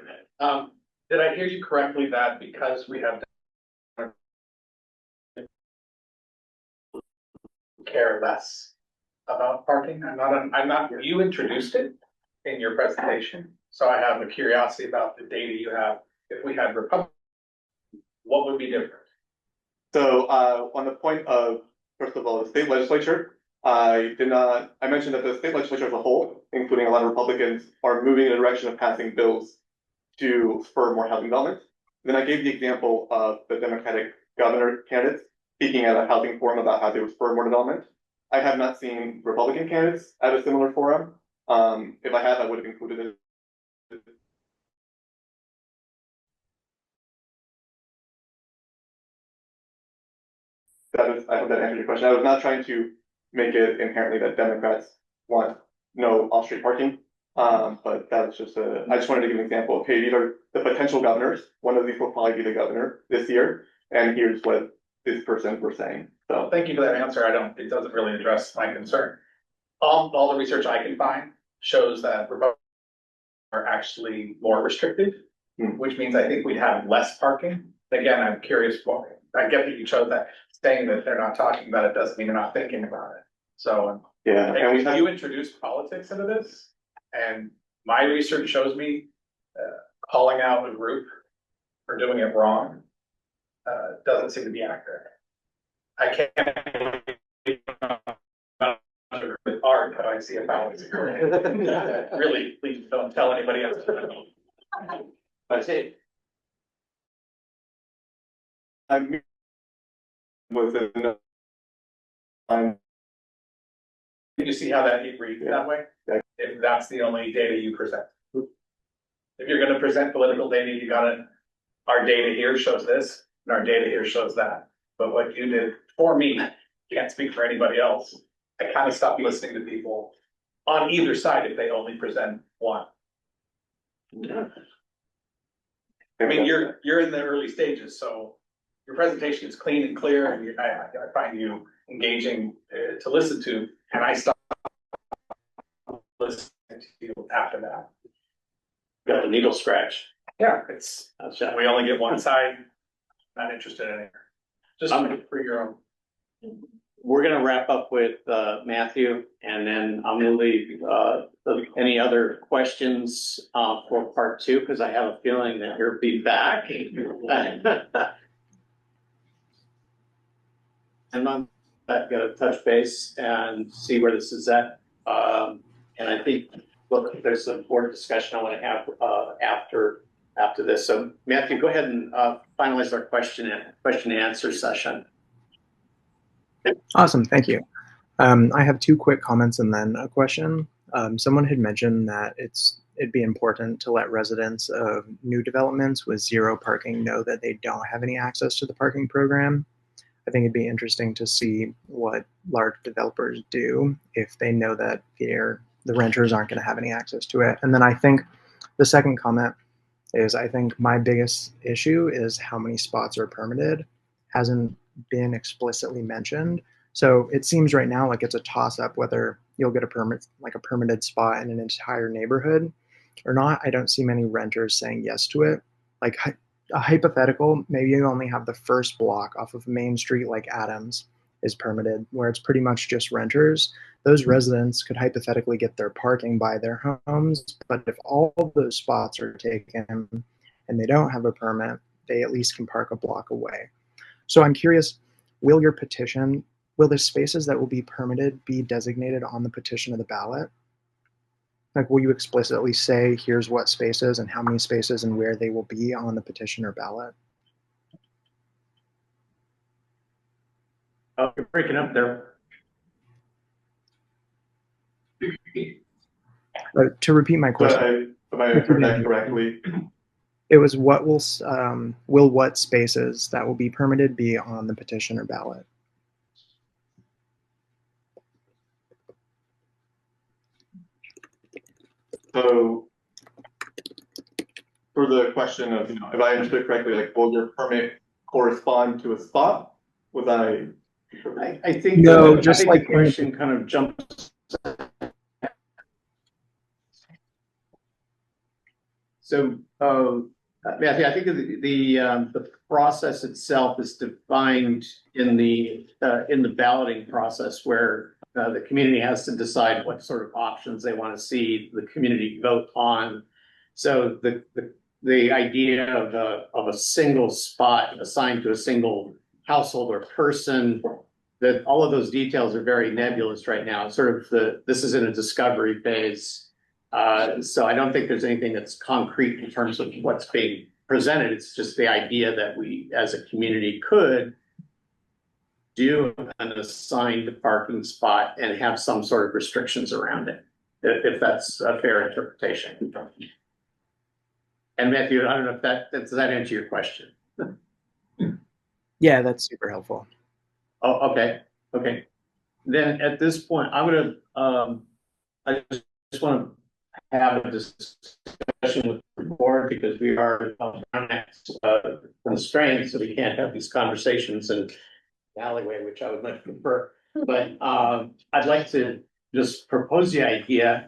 Did I hear you correctly that because we have care less about parking? You introduced it in your presentation, so I have a curiosity about the data you have. If we had Republic, what would be different? So, on the point of, first of all, the state legislature, I mentioned that the state legislature as a whole, including a lot of Republicans, are moving in the direction of passing bills to spur more housing development. Then I gave the example of the Democratic governor candidates speaking at a housing forum about how they would spur more development. I have not seen Republican candidates at a similar forum. If I had, I would have included it. I hope that answered your question. I was not trying to make it inherently that Democrats want no off-street parking. But that was just I just wanted to give an example of, hey, these are the potential governors. One of these will probably be the governor this year. And here's what this person was saying. So Thank you for that answer. It doesn't really address my concern. All the research I can find shows that Republicans are actually more restrictive, which means I think we'd have less parking. Again, I'm curious why. I get that you chose that. Saying that they're not talking about it doesn't mean they're not thinking about it. So yeah, and you introduced politics into this, and my research shows me calling out a group for doing it wrong doesn't seem to be accurate. I can't with art, but I see a balance. Really, please don't tell anybody else. I'm within. You see how that reads that way? If that's the only data you present. If you're gonna present political data, you gotta, our data here shows this, and our data here shows that. But what you did for me, can't speak for anybody else. I kind of stopped listening to people on either side if they only present one. I mean, you're in the early stages, so your presentation is clean and clear, and I find you engaging to listen to, and I stopped listening to you after that. Got the needle scratch. Yeah, we only get one side. Not interested in it. Just for your own. We're gonna wrap up with Matthew, and then I'm gonna leave any other questions for part two, because I have a feeling that you'll be back. And I'm gonna touch base and see where this is at. And I think, look, there's some board discussion I want to have after this. So Matthew, go ahead and finalize our question and answer session. Awesome, thank you. I have two quick comments and then a question. Someone had mentioned that it'd be important to let residents of new developments with zero parking know that they don't have any access to the parking program. I think it'd be interesting to see what large developers do if they know that the renters aren't going to have any access to it. And then I think the second comment is, I think my biggest issue is how many spots are permitted. Hasn't been explicitly mentioned. So it seems right now like it's a toss-up whether you'll get a permitted spot in an entire neighborhood or not. I don't see many renters saying yes to it. Like a hypothetical, maybe you only have the first block off of Main Street like Adams is permitted, where it's pretty much just renters. Those residents could hypothetically get their parking by their homes, but if all of those spots are taken and they don't have a permit, they at least can park a block away. So I'm curious, will the spaces that will be permitted be designated on the petition of the ballot? Like, will you explicitly say, here's what spaces and how many spaces and where they will be on the petition or ballot? Oh, you're breaking up there. To repeat my question. If I heard that correctly, it was what will what spaces that will be permitted be on the petition or ballot? so for the question of, if I understood correctly, like, will your permit correspond to a spot? Was I think No, I just think like the question kind of jumps. So, Matthew, I think the process itself is defined in the balloting process, where the community has to decide what sort of options they want to see the community vote on. So the idea of a single spot assigned to a single household or person, that all of those details are very nebulous right now. This is in a discovery phase. So I don't think there's anything that's concrete in terms of what's being presented. It's just the idea that we, as a community, could do an assigned parking spot and have some sort of restrictions around it, if that's a fair interpretation. And Matthew, I don't know if does that answer your question? Yeah, that's super helpful. Oh, okay. Okay. Then at this point, I'm gonna, I just want to have a discussion with the board, because we are constrained, so we can't have these conversations in the alleyway, which I would much prefer. But I'd like to just propose the idea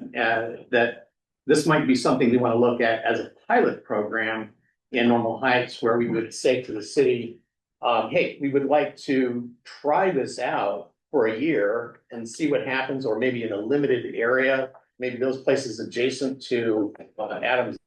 that this might be something we want to look at as a pilot program in Normal Heights, where we would say to the city, hey, we would like to try this out for a year and see what happens, or maybe in a limited area, maybe those places adjacent to Adams